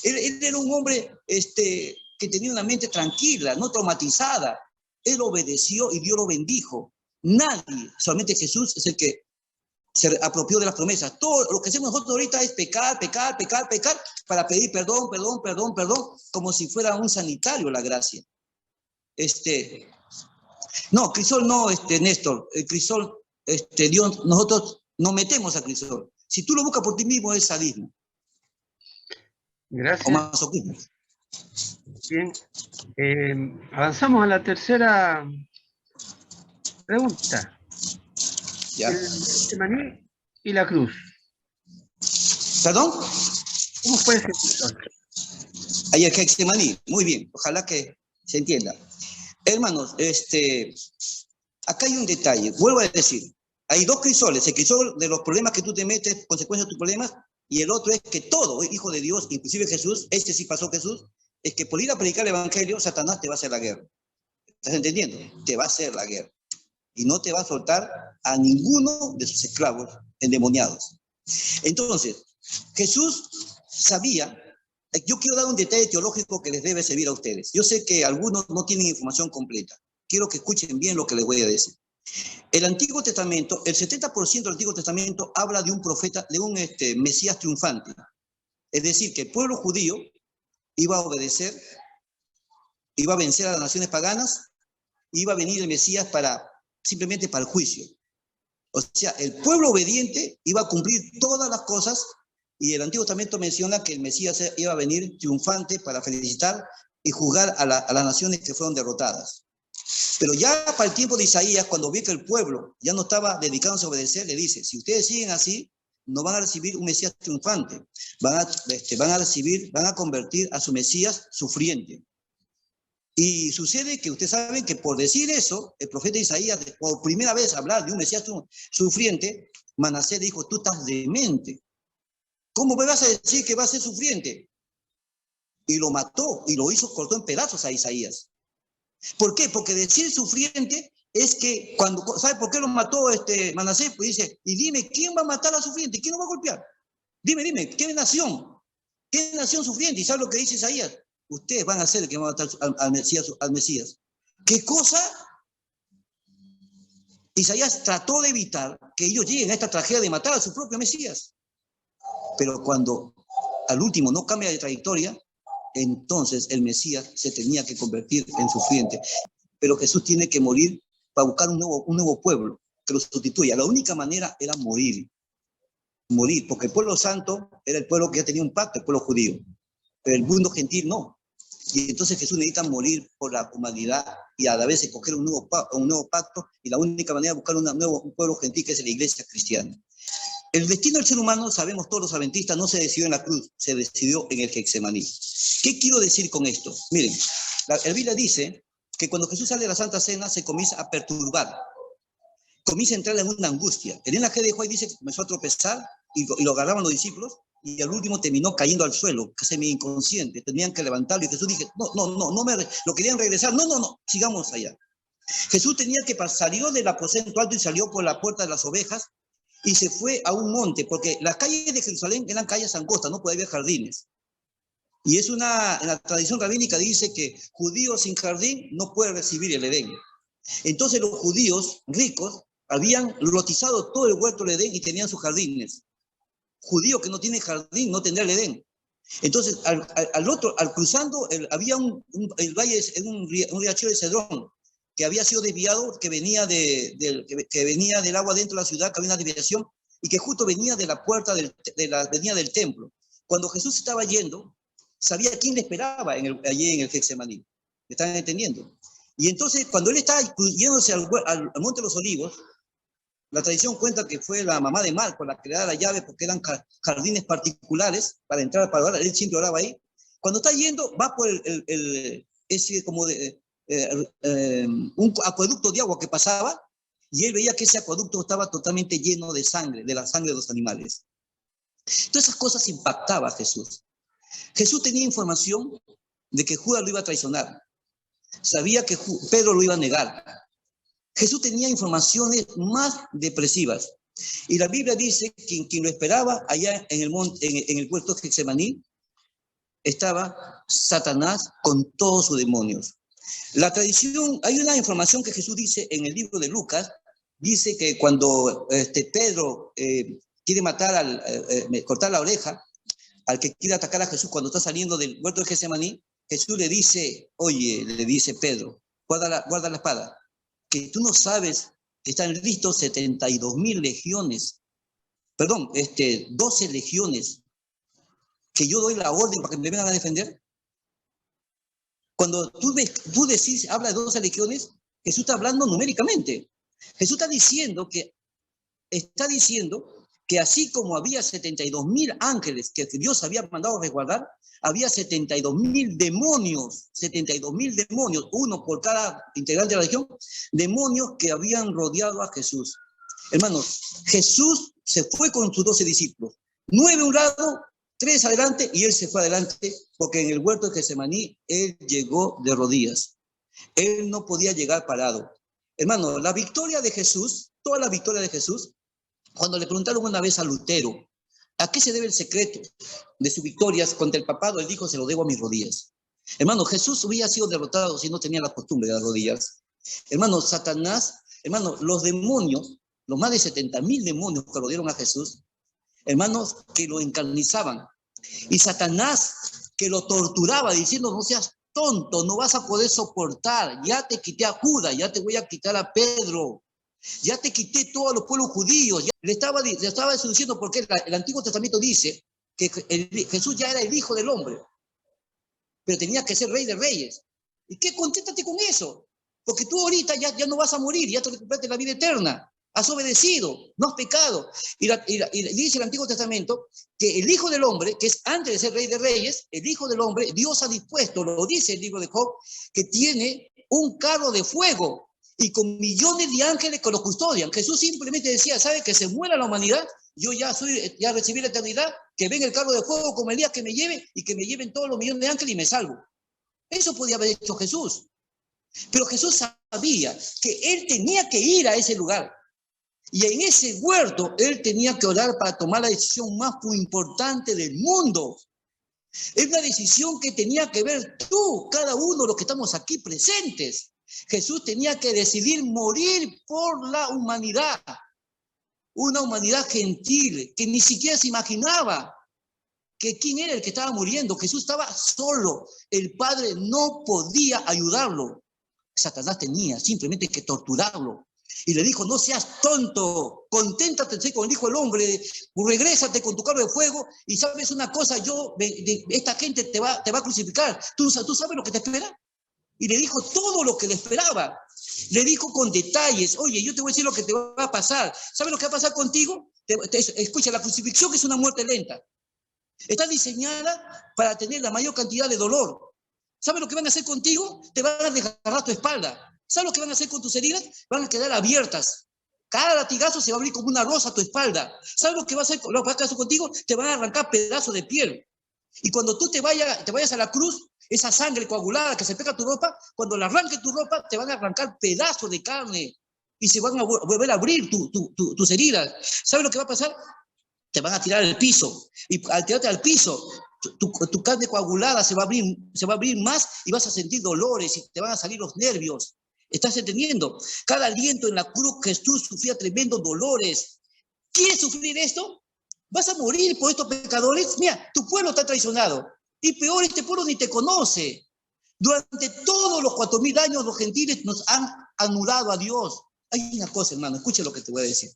Él era un hombre que tenía una mente tranquila, no traumatizada. Él obedeció y Dios lo bendijo. Nadie, solamente Jesús es el que se apropió de las promesas. Todo lo que hacemos nosotros ahorita es pecar para pedir perdón, como si fuera un sanitario la gracia. No, crisol no, Néstor. El crisol, Dios, nosotros nos metemos a crisol. Si tú lo buscas por ti mismo es sadismo. Gracias. Bien. Avanzamos a la tercera pregunta. ¿Ya? El Getsemaní y la cruz. ¿Perdón? ¿Cómo fue ese episodio? Ahí el Getsemaní. Muy bien. Ojalá que se entienda. Hermanos, acá hay un detalle. Vuelvo a decir. Hay dos crisoles. El crisol de los problemas que tú te metes, consecuencias de tus problemas, y el otro es que todo hijo de Dios, inclusive Jesús, sí pasó Jesús, es que por ir a predicar el evangelio, Satanás te va a hacer la guerra. ¿Estás entendiendo? Te va a hacer la guerra. y no te va a soltar a ninguno de sus esclavos endemoniados. Entonces, Jesús sabía. Yo quiero dar un detalle teológico que les debe servir a ustedes. Yo sé que algunos no tienen información completa. Quiero que escuchen bien lo que les voy a decir. El Antiguo Testamento, el 70% del Antiguo Testamento habla de un profeta, de un Mesías triunfante. Es decir, que el pueblo judío iba a obedecer, iba a vencer a las naciones paganas, iba a venir el Mesías simplemente para el juicio. O sea, el pueblo obediente iba a cumplir todas las cosas. Y el Antiguo Testamento menciona que el Mesías iba a venir triunfante para felicitar y juzgar a las naciones que fueron derrotadas. Pero ya para el tiempo de Isaías, cuando vio que el pueblo ya no estaba dedicándose a obedecer, le dice, si ustedes siguen así, no van a recibir un Mesías triunfante, van a convertir a su Mesías sufriente. Y sucede que ustedes saben que por decir eso, el profeta Isaías, por primera vez hablar de un Mesías sufriente, Manasés dijo, tú estás demente. ¿Cómo me vas a decir que va a ser sufriente? Y lo mató, y lo cortó en pedazos a Isaías. ¿Por qué? Porque decir sufriente es que ¿sabe por qué lo mató Manasés? Pues dice, y dime, ¿quién va a matar a sufriente? ¿Quién lo va a golpear? Dime, ¿qué nación? ¿Qué nación sufriente? ¿Y sabe lo que dice Isaías? Ustedes van a ser el que van a matar al Mesías. ¿Qué cosa? Isaías trató de evitar que ellos lleguen a esta tragedia de matar a su propio Mesías. Pero cuando al último no cambia de trayectoria, entonces el Mesías se tenía que convertir en sufriente. Pero Jesús tiene que morir para buscar un nuevo pueblo que lo sustituya. La única manera era morir, porque el pueblo santo era el pueblo que ya tenía un pacto, el pueblo judío, pero el mundo gentil no. Y entonces Jesús necesita morir por la humanidad y a la vez escoger un nuevo pacto, y la única manera de buscar un pueblo gentil que es la iglesia cristiana. El destino del ser humano, sabemos todos los adventistas, no se decidió en la cruz, se decidió en el Getsemaní. ¿Qué quiero decir con esto? Miren, la Biblia dice que cuando Jesús sale de la Santa Cena se comienza a perturbar, comienza a entrar en una angustia. El G de Juan dice que comenzó a tropezar y lo agarraban los discípulos y al último terminó cayendo al suelo, semi inconsciente, tenían que levantarlo y Jesús dice, lo querían regresar, no, sigamos allá. Jesús salió del aposento alto y salió por la puerta de las ovejas y se fue a un monte, porque las calles de Jerusalén eran calles angostas, no podía haber jardines. Y en la tradición rabínica dice que judíos sin jardín no pueden recibir el Edén. Entonces los judíos ricos habían lotizado todo el huerto del Edén y tenían sus jardines. Judío que no tiene jardín no tendrá el Edén. Entonces, al cruzando, había el valle, un riachuelo de Cedrón, que había sido desviado, que venía del agua dentro de la ciudad, que había una desviación, y que justo venía de la puerta venía del templo. Cuando Jesús estaba yendo, sabía quién le esperaba allí en el Getsemaní. ¿Me están entendiendo? Y entonces, cuando él estaba yéndose al Monte de los Olivos, la tradición cuenta que fue la mamá de Marcos la que le da la llave, porque eran jardines particulares para entrar, para orar. Él siempre oraba ahí. Cuando está yendo, va por un acueducto de agua que pasaba, y él veía que ese acueducto estaba totalmente lleno de sangre, de la sangre de los animales. Todas esas cosas impactaban a Jesús. Jesús tenía información de que Judas lo iba a traicionar. Sabía que Pedro lo iba a negar. Jesús tenía informaciones más depresivas. Y la Biblia dice que quien lo esperaba allá en el puerto de Getsemaní estaba Satanás con todos sus demonios. La tradición, hay una información que Jesús dice en el libro de Lucas, dice que cuando Pedro quiere cortar la oreja al que quiere atacar a Jesús cuando está saliendo del huerto de Getsemaní, Jesús le dice, oye, le dice Pedro, guarda la espada, que tú no sabes que están listos 72,000 legiones, 12 legiones, que yo doy la orden para que me vengan a defender. Cuando tú decís, habla de 12 legiones, Jesús está hablando numéricamente. Jesús está diciendo que así como había 72,000 ángeles que Dios había mandado a resguardar, había 72,000 demonios, uno por cada integrante de la legión, demonios que habían rodeado a Jesús. Hermanos, Jesús se fue con sus 12 discípulos, 9 a un lado, 3 adelante, y él se fue adelante, porque en el huerto de Getsemaní, él llegó de rodillas. Él no podía llegar parado. Hermano, la victoria de Jesús, toda la victoria de Jesús, cuando le preguntaron una vez a Lutero, ¿a qué se debe el secreto de sus victorias contra el papado? Él dijo, se lo debo a mis rodillas. Hermano, Jesús hubiera sido derrotado si no tenía la costumbre de las rodillas. Hermano, Satanás, hermano, los demonios, los más de 70,000 demonios que rodearon a Jesús, hermanos, que lo encarnizaban. Y Satanás, que lo torturaba diciendo, no seas tonto, no vas a poder soportar, ya te quité a Judas, ya te voy a quitar a Pedro, ya te quité todos los pueblos judíos. Le estaba diciendo, porque el Antiguo Testamento dice que Jesús ya era el Hijo del Hombre, pero tenía que ser Rey de Reyes. ¿Y qué? Conténtate con eso, porque tú ahorita ya no vas a morir, ya te recuperaste la vida eterna. Has obedecido, no has pecado. Y dice el Antiguo Testamento que el Hijo del Hombre, que es antes de ser Rey de Reyes, el Hijo del Hombre, Dios ha dispuesto, lo dice el libro de Job, que tiene un carro de fuego y con millones de ángeles que lo custodian. Jesús simplemente decía, ¿sabe que se muera la humanidad? Yo ya recibí la eternidad, que venga el carro de fuego como Elías que me lleve y que me lleven todos los millones de ángeles y me salvo. Eso podía haber hecho Jesús. Pero Jesús sabía que él tenía que ir a ese lugar. Y en ese huerto, él tenía que orar para tomar la decisión más importante del mundo. Es una decisión que tenía que ver tú, cada uno de los que estamos aquí presentes. Jesús tenía que decidir morir por la humanidad. Una humanidad gentil que ni siquiera se imaginaba que quién era el que estaba muriendo. Jesús estaba solo. El Padre no podía ayudarlo. Satanás tenía simplemente que torturarlo. Y le dijo, no seas tonto, conténtate con el Hijo del Hombre, regrésate con tu carro de fuego y sabes una cosa, esta gente te va a crucificar. ¿Tú sabes lo que te espera? Y le dijo todo lo que le esperaba. Le dijo con detalles, oye, yo te voy a decir lo que te va a pasar. ¿Sabes lo que va a pasar contigo? Escucha, la crucifixión es una muerte lenta. Está diseñada para tener la mayor cantidad de dolor. ¿Sabes lo que van a hacer contigo? Te van a desgarrar tu espalda. ¿Sabes lo que van a hacer con tus heridas? Van a quedar abiertas. Cada latigazo se va a abrir como una rosa a tu espalda. ¿Sabes lo que va a hacer contigo? Te van a arrancar pedazos de piel. Y cuando tú te vayas a la cruz, esa sangre coagulada que se pega a tu ropa, cuando la arranque tu ropa, te van a arrancar pedazos de carne y se van a volver a abrir tus heridas. ¿Sabes lo que va a pasar? Te van a tirar al piso. Y al tirarte al piso, tu carne coagulada se va a abrir más y vas a sentir dolores y te van a salir los nervios. ¿Estás entendiendo? Cada aliento en la cruz Jesús sufría tremendos dolores. ¿Quieres sufrir esto? ¿Vas a morir por estos pecadores? Mira, tu pueblo está traicionado. Y peor, este pueblo ni te conoce. Durante todos los 4,000 años los gentiles nos han anulado a Dios. Hay una cosa, hermano, escucha lo que te voy a decir.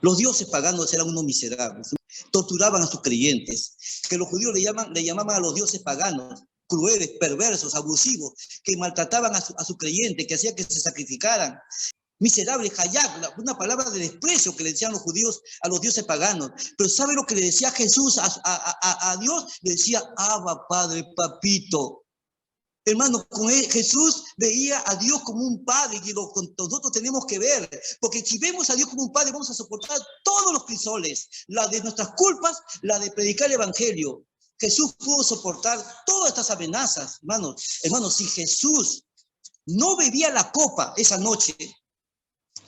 Los dioses paganos eran unos miserables. Torturaban a sus creyentes. Que los judíos le llamaban a los dioses paganos. Crueles, perversos, abusivos, que maltrataban a su creyente, que hacían que se sacrificaran. Miserable, hayak, una palabra de desprecio que le decían los judíos a los dioses paganos. Pero ¿sabe lo que le decía Jesús a Dios? Le decía, Abba, Padre, Papito. Hermano, Jesús veía a Dios como un padre y nosotros tenemos que ver, porque si vemos a Dios como un padre vamos a soportar todos los crisoles, la de nuestras culpas, la de predicar el evangelio. Jesús pudo soportar todas estas amenazas, hermanos. Hermanos, si Jesús no bebía la copa esa noche,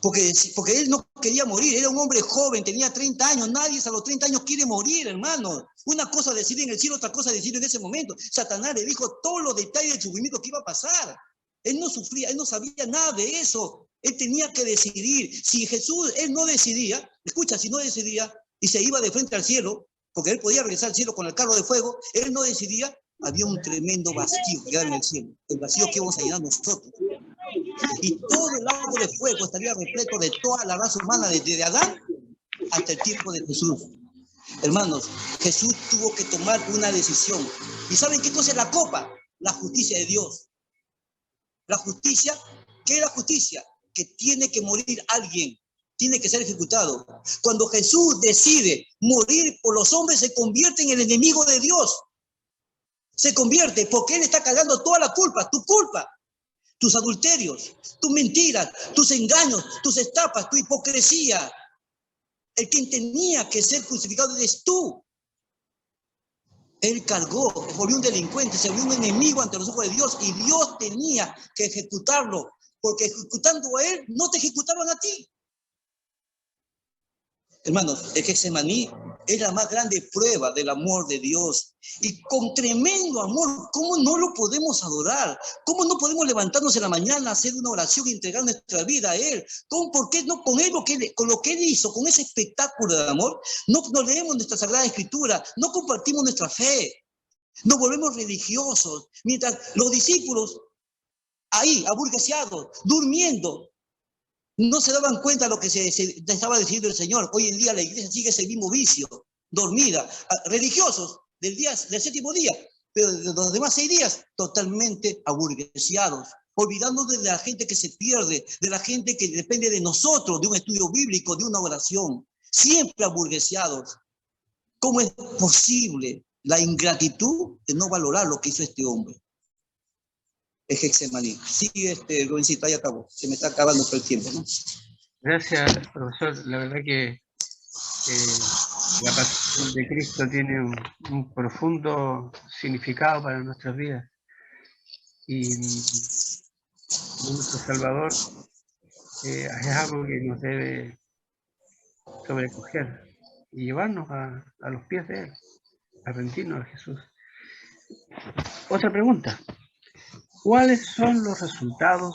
porque él no quería morir, era un hombre joven, tenía 30 años, nadie a los 30 años quiere morir, hermano. Una cosa decir en el cielo, otra cosa decir en ese momento. Satanás le dijo todos los detalles del sufrimiento que iba a pasar. Él no sufría, él no sabía nada de eso. Él tenía que decidir. Si Jesús, él no decidía, escucha, si no decidía y se iba de frente al cielo, porque él podía regresar al cielo con el carro de fuego, él no decidía, había un tremendo vacío que quedaba en el cielo, el vacío que íbamos a llenar nosotros. Y todo el lago de fuego estaría repleto de toda la raza humana, desde Adán hasta el tiempo de Jesús. Hermanos, Jesús tuvo que tomar una decisión. ¿Y saben qué cosa es la copa? La justicia de Dios. La justicia, ¿qué es la justicia? Que tiene que morir alguien, tiene que ser ejecutado. Cuando Jesús decide morir por los hombres, se convierte en el enemigo de Dios. Se convierte porque Él está cargando toda la culpa, tu culpa. Tus adulterios, tus mentiras, tus engaños, tus estafas, tu hipocresía. El quien tenía que ser crucificado eres tú. Él cargó, volvió un delincuente, se volvió un enemigo ante los ojos de Dios y Dios tenía que ejecutarlo porque ejecutando a él, no te ejecutaban a ti. Hermanos, el Getsemaní es la más grande prueba del amor de Dios. Y con tremendo amor, ¿cómo no lo podemos adorar? ¿Cómo no podemos levantarnos en la mañana, hacer una oración y entregar nuestra vida a Él? ¿Por qué no con Él, con lo que Él hizo, con ese espectáculo de amor? No leemos nuestra Sagrada Escritura, no compartimos nuestra fe, nos volvemos religiosos. Mientras los discípulos ahí, aburgueseados, durmiendo, no se daban cuenta de lo que se estaba diciendo el Señor. Hoy en día la iglesia sigue ese mismo vicio, dormida, religiosos del 7º día, pero de los demás 6 días, totalmente aburgueseados, olvidándonos de la gente que se pierde, de la gente que depende de nosotros, de un estudio bíblico, de una oración, siempre aburgueseados. ¿Cómo es posible la ingratitud de no valorar lo que hizo este hombre? Es Getsemaní. Sí, jovencito, ahí acabó. Se me está acabando todo el tiempo, ¿no? Gracias, profesor. La verdad que la pasión de Cristo tiene un profundo significado para nuestras vidas. Y nuestro Salvador es algo que nos debe sobrecoger y llevarnos a los pies de Él, a rendirnos a Jesús. Otra pregunta. ¿Cuáles son los resultados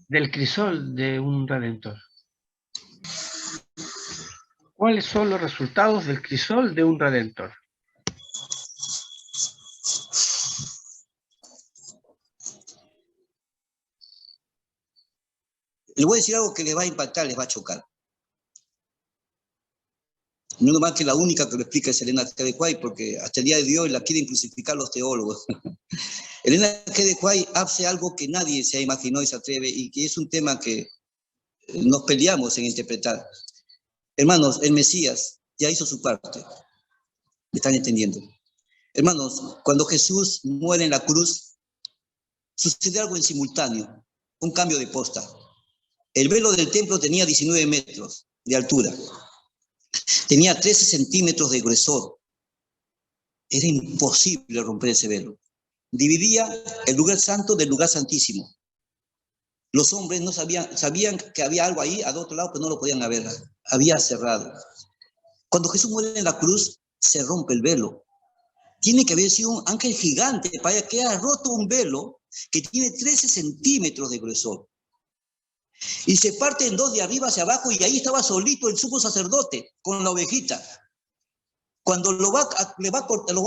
del crisol de un redentor? ¿Cuáles son los resultados del crisol de un redentor? Le voy a decir algo que le va a impactar, les va a chocar. No nomás que la única que lo explica es Elena G. de Quay, porque hasta el día de hoy la quieren crucificar los teólogos. Elena G. de Quay hace algo que nadie se imaginó y se atreve, y que es un tema que nos peleamos en interpretar. Hermanos, el Mesías ya hizo su parte. ¿Me están entendiendo? Hermanos, cuando Jesús muere en la cruz, sucede algo en simultáneo, un cambio de posta. El velo del templo tenía 19 metros de altura. Tenía 13 centímetros de gruesor. Era imposible romper ese velo. Dividía el lugar santo del lugar santísimo. Los hombres no sabían que había algo ahí al otro lado, pero no lo podían ver. Había cerrado. Cuando Jesús muere en la cruz, se rompe el velo. Tiene que haber sido un ángel gigante para que haya roto un velo que tiene 13 centímetros de gruesor. Y se parte en 2 de arriba hacia abajo, y ahí estaba solito el sumo sacerdote con la ovejita. Cuando lo va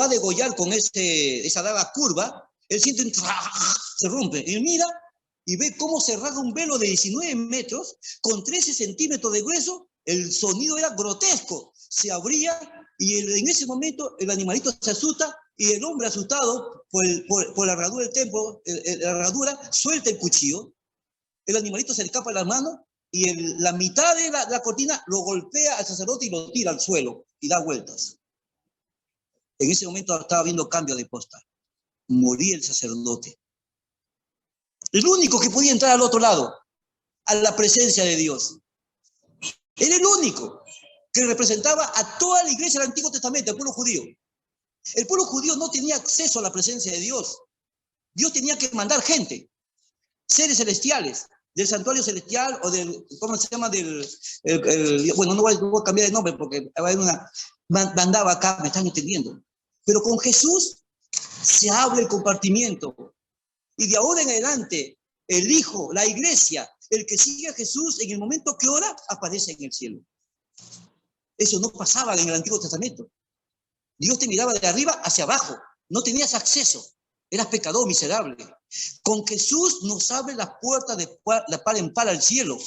a degollar con esa daga curva, él siente se rompe. Y mira y ve cómo se rasga un velo de 19 metros con 13 centímetros de grueso. El sonido era grotesco. Se abría y en ese momento el animalito se asusta, y el hombre asustado por la herradura del templo, la herradura, suelta el cuchillo. El animalito se le escapa de las manos, y la mitad de la cortina lo golpea al sacerdote y lo tira al suelo y da vueltas. En ese momento estaba habiendo cambio de posta. Moría el sacerdote. El único que podía entrar al otro lado, a la presencia de Dios. Era el único que representaba a toda la iglesia del Antiguo Testamento, el pueblo judío. El pueblo judío no tenía acceso a la presencia de Dios. Dios tenía que mandar gente, seres celestiales, del santuario celestial, o del, ¿cómo se llama? Bueno, no voy a cambiar de nombre porque va a haber mandaba acá, me están entendiendo. Pero con Jesús se abre el compartimiento. Y de ahora en adelante, el Hijo, la iglesia, el que sigue a Jesús, en el momento que ora, aparece en el cielo. Eso no pasaba en el Antiguo Testamento. Dios te miraba de arriba hacia abajo. No tenías acceso. Eras pecador, miserable. Con Jesús nos abre las puertas de par en par al cielo.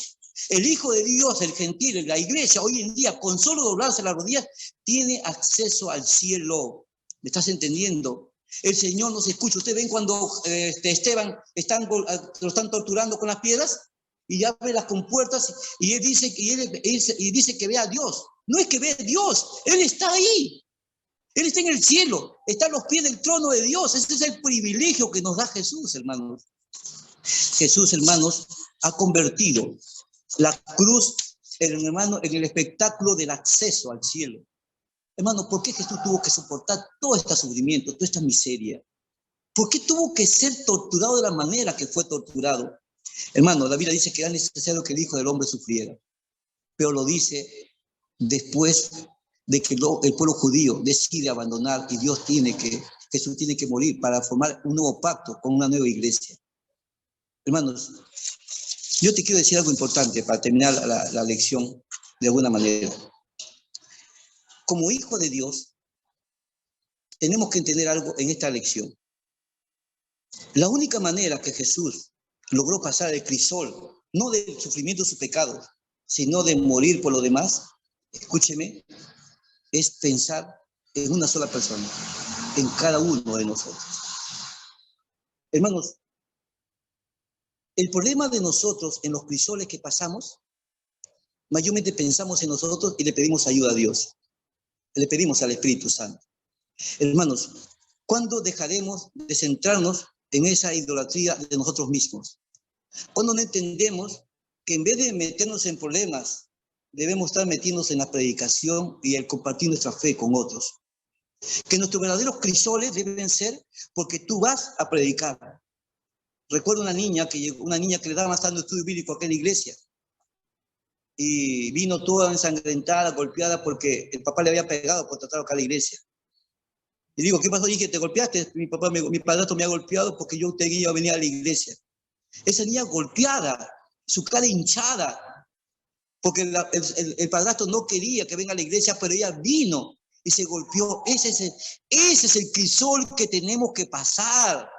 El Hijo de Dios, el gentil, la iglesia, hoy en día, con solo doblarse las rodillas, tiene acceso al cielo. ¿Me estás entendiendo? El Señor nos escucha. Ustedes ven cuando Esteban lo están torturando con las piedras, y abre las compuertas, y él dice, dice que ve a Dios. No es que ve a Dios, Él está ahí. Él está en el cielo, está a los pies del trono de Dios. Ese es el privilegio que nos da Jesús, hermanos. Jesús, hermanos, ha convertido la cruz, hermano, en el espectáculo del acceso al cielo. Hermano, ¿por qué Jesús tuvo que soportar todo este sufrimiento, toda esta miseria? ¿Por qué tuvo que ser torturado de la manera que fue torturado? Hermano, la Biblia dice que era necesario que el Hijo del Hombre sufriera, pero lo dice después de que el pueblo judío decide abandonar y Jesús tiene que morir para formar un nuevo pacto con una nueva iglesia. Hermanos, yo te quiero decir algo importante para terminar la lección de alguna manera. Como hijo de Dios, tenemos que entender algo en esta lección. La única manera que Jesús logró pasar el crisol, no del sufrimiento de sus pecados, sino de morir por lo demás, escúcheme, es pensar en una sola persona, en cada uno de nosotros. Hermanos, el problema de nosotros en los crisoles que pasamos, mayormente pensamos en nosotros y le pedimos ayuda a Dios. Le pedimos al Espíritu Santo. Hermanos, ¿cuándo dejaremos de centrarnos en esa idolatría de nosotros mismos? ¿Cuándo no entendemos que en vez de meternos en problemas, debemos estar metiéndonos en la predicación y el compartir nuestra fe con otros? Que nuestros verdaderos crisoles deben ser porque tú vas a predicar. Recuerdo una niña que le daba bastante estudio bíblico acá en la iglesia y vino toda ensangrentada, golpeada porque el papá le había pegado por tratar acá a la iglesia. Y digo, ¿qué pasó? Dije, ¿te golpeaste? Mi padrastro me ha golpeado porque yo iba a venir a la iglesia. Esa niña golpeada, su cara hinchada, porque el padrastro no quería que venga a la iglesia, pero ella vino y se golpeó. Ese es el crisol que tenemos que pasar.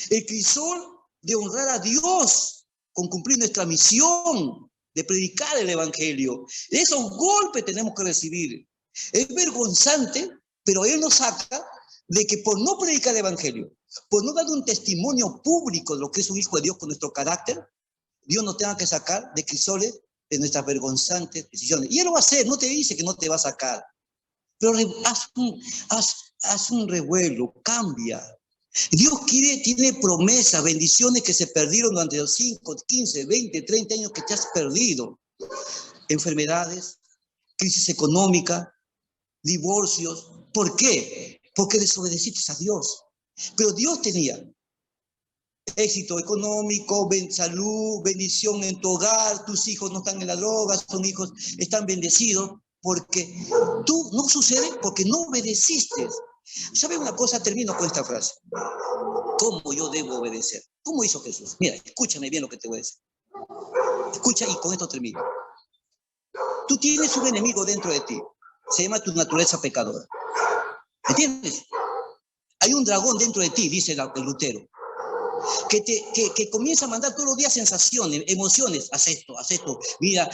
El crisol de honrar a Dios con cumplir nuestra misión de predicar el evangelio. Esos golpes tenemos que recibir. Es vergonzante, pero Él nos saca de que por no predicar el evangelio, por no dar un testimonio público de lo que es un hijo de Dios con nuestro carácter, Dios nos tenga que sacar de crisoles de nuestras vergonzantes decisiones. Y Él lo va a hacer, no te dice que no te va a sacar. Pero haz un revuelo, cambia. Dios tiene promesas, bendiciones que se perdieron durante los 5, 15, 20, 30 años que te has perdido. Enfermedades, crisis económica, divorcios. ¿Por qué? Porque desobedeciste a Dios. Pero Dios tenía éxito económico, salud, bendición en tu hogar, tus hijos no están en la droga, tus hijos están bendecidos, porque tú no sucede porque no obedeciste. ¿Sabe una cosa? Termino con esta frase. ¿Cómo yo debo obedecer? ¿Cómo hizo Jesús? Mira, escúchame bien lo que te voy a decir. Escucha y con esto termino. Tú tienes un enemigo dentro de ti. Se llama tu naturaleza pecadora. ¿Entiendes? Hay un dragón dentro de ti, dice el Lutero, que comienza a mandar todos los días sensaciones, emociones. Haz esto, mira,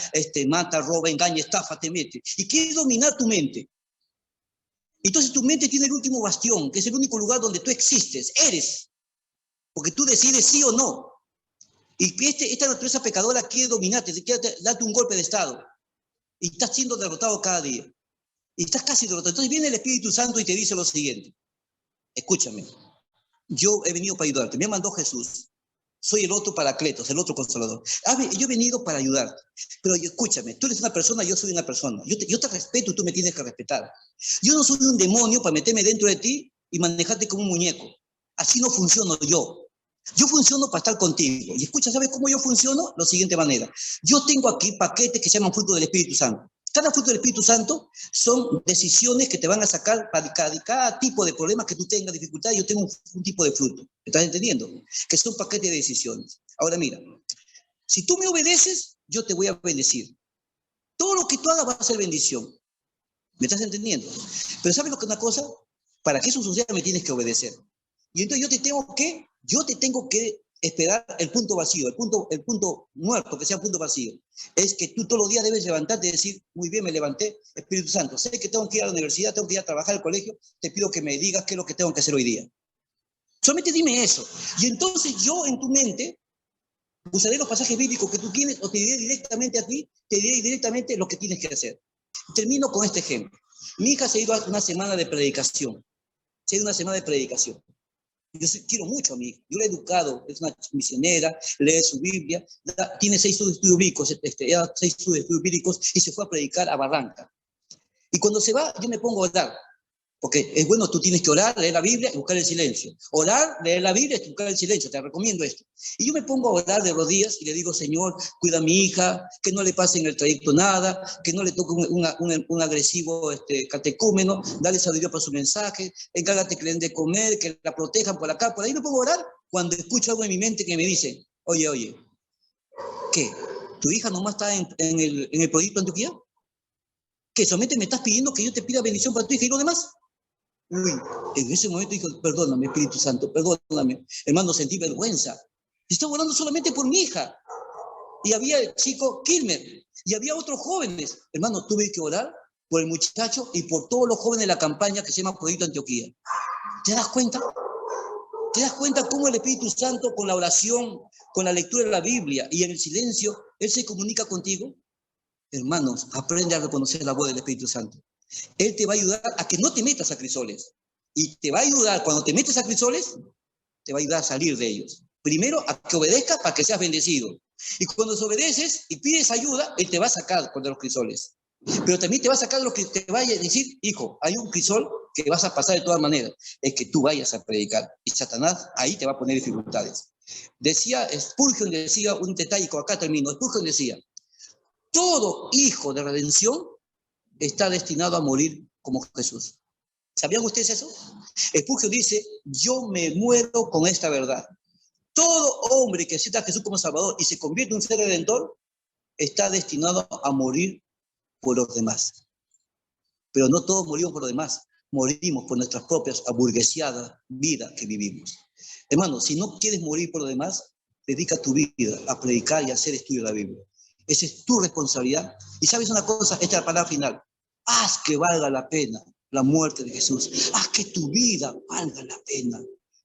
mata, roba, engaña, estafa, te mete. Y quiere dominar tu mente. Entonces tu mente tiene el último bastión, que es el único lugar donde tú existes, eres. Porque tú decides sí o no. Y esta naturaleza pecadora quiere dominarte, quiere darte un golpe de estado. Y estás siendo derrotado cada día. Y estás casi derrotado. Entonces viene el Espíritu Santo y te dice lo siguiente. Escúchame. Yo he venido para ayudarte. Me mandó Jesús. Soy el otro Paracletos, el otro Consolador. Yo he venido para ayudarte. Pero escúchame, tú eres una persona, yo soy una persona. Yo te respeto y tú me tienes que respetar. Yo no soy un demonio para meterme dentro de ti y manejarte como un muñeco. Así no funciono yo. Yo funciono para estar contigo. Y escucha, ¿sabes cómo yo funciono? De la siguiente manera. Yo tengo aquí paquetes que se llaman fruto del Espíritu Santo. Cada fruto del Espíritu Santo son decisiones que te van a sacar para cada tipo de problema que tú tengas, dificultad. Yo tengo un tipo de fruto. ¿Estás entendiendo? Que son paquetes de decisiones. Ahora mira, si tú me obedeces, yo te voy a bendecir. Todo lo que tú hagas va a ser bendición. ¿Me estás entendiendo? Pero ¿sabes lo que es una cosa? Para que eso suceda me tienes que obedecer. Y entonces yo te tengo que esperar el punto vacío, el punto muerto, que sea punto vacío. Es que tú todos los días debes levantarte y decir, muy bien, me levanté, Espíritu Santo, sé que tengo que ir a la universidad, tengo que ir a trabajar al colegio, te pido que me digas qué es lo que tengo que hacer hoy día. Solamente dime eso. Y entonces yo en tu mente usaré los pasajes bíblicos que tú tienes o te diré directamente a ti, te diré directamente lo que tienes que hacer. Termino con este ejemplo. Mi hija se ha ido a una semana de predicación. Yo quiero mucho a mi hija. Yo la he educado, es una misionera, lee su Biblia, tiene 6 estudios bíblicos, ella 6 estudios bíblicos y se fue a predicar a Barranca. Y cuando se va, yo me pongo a orar. Porque es bueno, tú tienes que orar, leer la Biblia y buscar el silencio. Orar, leer la Biblia y buscar el silencio. Te recomiendo esto. Y yo me pongo a orar de rodillas y le digo, Señor, cuida a mi hija, que no le pase en el trayecto nada, que no le toque un agresivo catecúmeno, dale sabiduría para su mensaje, encárgate que le den de comer, que la protejan por acá, por ahí. Me pongo a orar cuando escucho algo en mi mente que me dice, oye, ¿qué? ¿Tu hija nomás está en el proyecto Antioquía? ¿Qué? ¿Solamente me estás pidiendo que yo te pida bendición para tu hija y lo demás? Uy, en ese momento dije, perdóname, Espíritu Santo, perdóname. Hermano, sentí vergüenza. Estaba orando solamente por mi hija. Y había el chico Kilmer, y había otros jóvenes. Hermano, tuve que orar por el muchacho y por todos los jóvenes de la campaña que se llama Proyecto Antioquía. ¿Te das cuenta? ¿Te das cuenta cómo el Espíritu Santo, con la oración, con la lectura de la Biblia y en el silencio, Él se comunica contigo? Hermanos, aprende a reconocer la voz del Espíritu Santo. Él te va a ayudar a que no te metas a crisoles. Y te va a ayudar, cuando te metes a crisoles, te va a ayudar a salir de ellos. Primero, a que obedezcas para que seas bendecido. Y cuando obedeces y pides ayuda, Él te va a sacar de los crisoles. Pero también te va a sacar de los que te vaya a decir, hijo, hay un crisol que vas a pasar de todas maneras. Es que tú vayas a predicar. Y Satanás ahí te va a poner dificultades. Spurgeon decía un detalle, acá termino. Spurgeon decía, todo hijo de redención está destinado a morir como Jesús. ¿Sabían ustedes eso? Spurgeon dice, yo me muero con esta verdad. Todo hombre que acepta a Jesús como Salvador y se convierte en un ser redentor, está destinado a morir por los demás. Pero no todos morimos por los demás, morimos por nuestras propias aburgueseadas vidas que vivimos. Hermano, si no quieres morir por los demás, dedica tu vida a predicar y a hacer estudio de la Biblia. Esa es tu responsabilidad. Y sabes una cosa, esta es la palabra final. Haz que valga la pena la muerte de Jesús. Haz que tu vida valga la pena.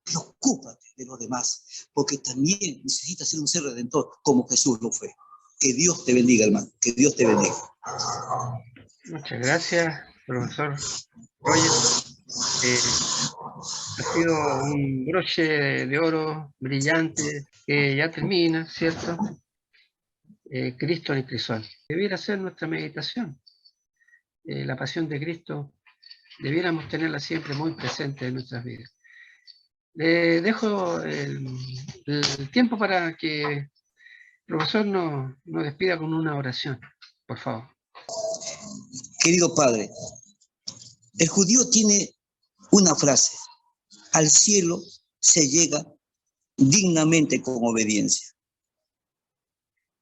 Preocúpate de los demás, porque también necesitas ser un ser redentor como Jesús lo fue. Que Dios te bendiga, hermano. Que Dios te bendiga. Muchas gracias, profesor Roger. Ha sido un broche de oro brillante que ya termina, ¿cierto? Cristo en el crisol. Debiera ser nuestra meditación. La pasión de Cristo debiéramos tenerla siempre muy presente en nuestras vidas. Le dejo el tiempo para que el profesor nos despida con una oración, por favor. Querido Padre, el judío tiene una frase: al cielo se llega dignamente con obediencia.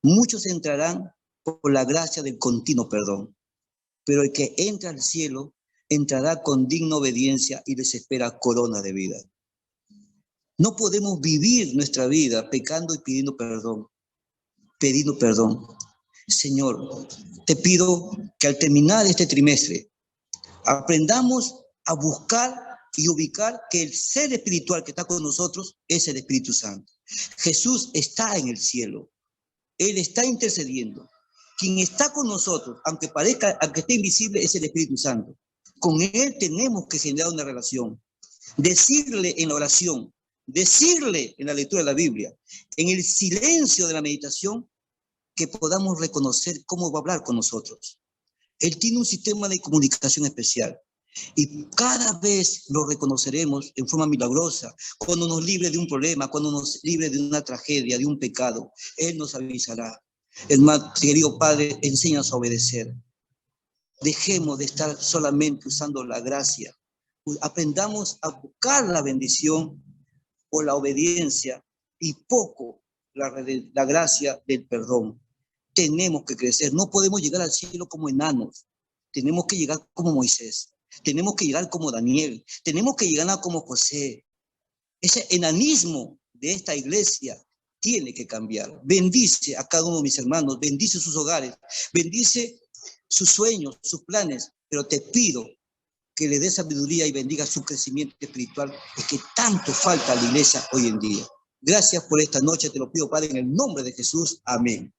Muchos entrarán por la gracia del continuo perdón, pero el que entra al cielo entrará con digna obediencia y les espera corona de vida. No podemos vivir nuestra vida pecando y pidiendo perdón. Señor, te pido que al terminar este trimestre aprendamos a buscar y ubicar que el ser espiritual que está con nosotros es el Espíritu Santo. Jesús está en el cielo. Él está intercediendo. Quien está con nosotros, aunque esté invisible, es el Espíritu Santo. Con Él tenemos que generar una relación. Decirle en la oración, decirle en la lectura de la Biblia, en el silencio de la meditación, que podamos reconocer cómo va a hablar con nosotros. Él tiene un sistema de comunicación especial y cada vez lo reconoceremos en forma milagrosa. Cuando nos libre de un problema, cuando nos libre de una tragedia, de un pecado, Él nos avisará. Hermano, querido Padre, enséñanos a obedecer. Dejemos de estar solamente usando la gracia. Aprendamos a buscar la bendición o la obediencia y poco la gracia del perdón. Tenemos que crecer. No podemos llegar al cielo como enanos. Tenemos que llegar como Moisés. Tenemos que llegar como Daniel. Tenemos que llegar como José. Ese enanismo de esta iglesia tiene que cambiar. Bendice a cada uno de mis hermanos. Bendice sus hogares. Bendice sus sueños, sus planes. Pero te pido que le dé sabiduría y bendiga su crecimiento espiritual, es que tanto falta a la iglesia hoy en día. Gracias por esta noche. Te lo pido, Padre, en el nombre de Jesús. Amén.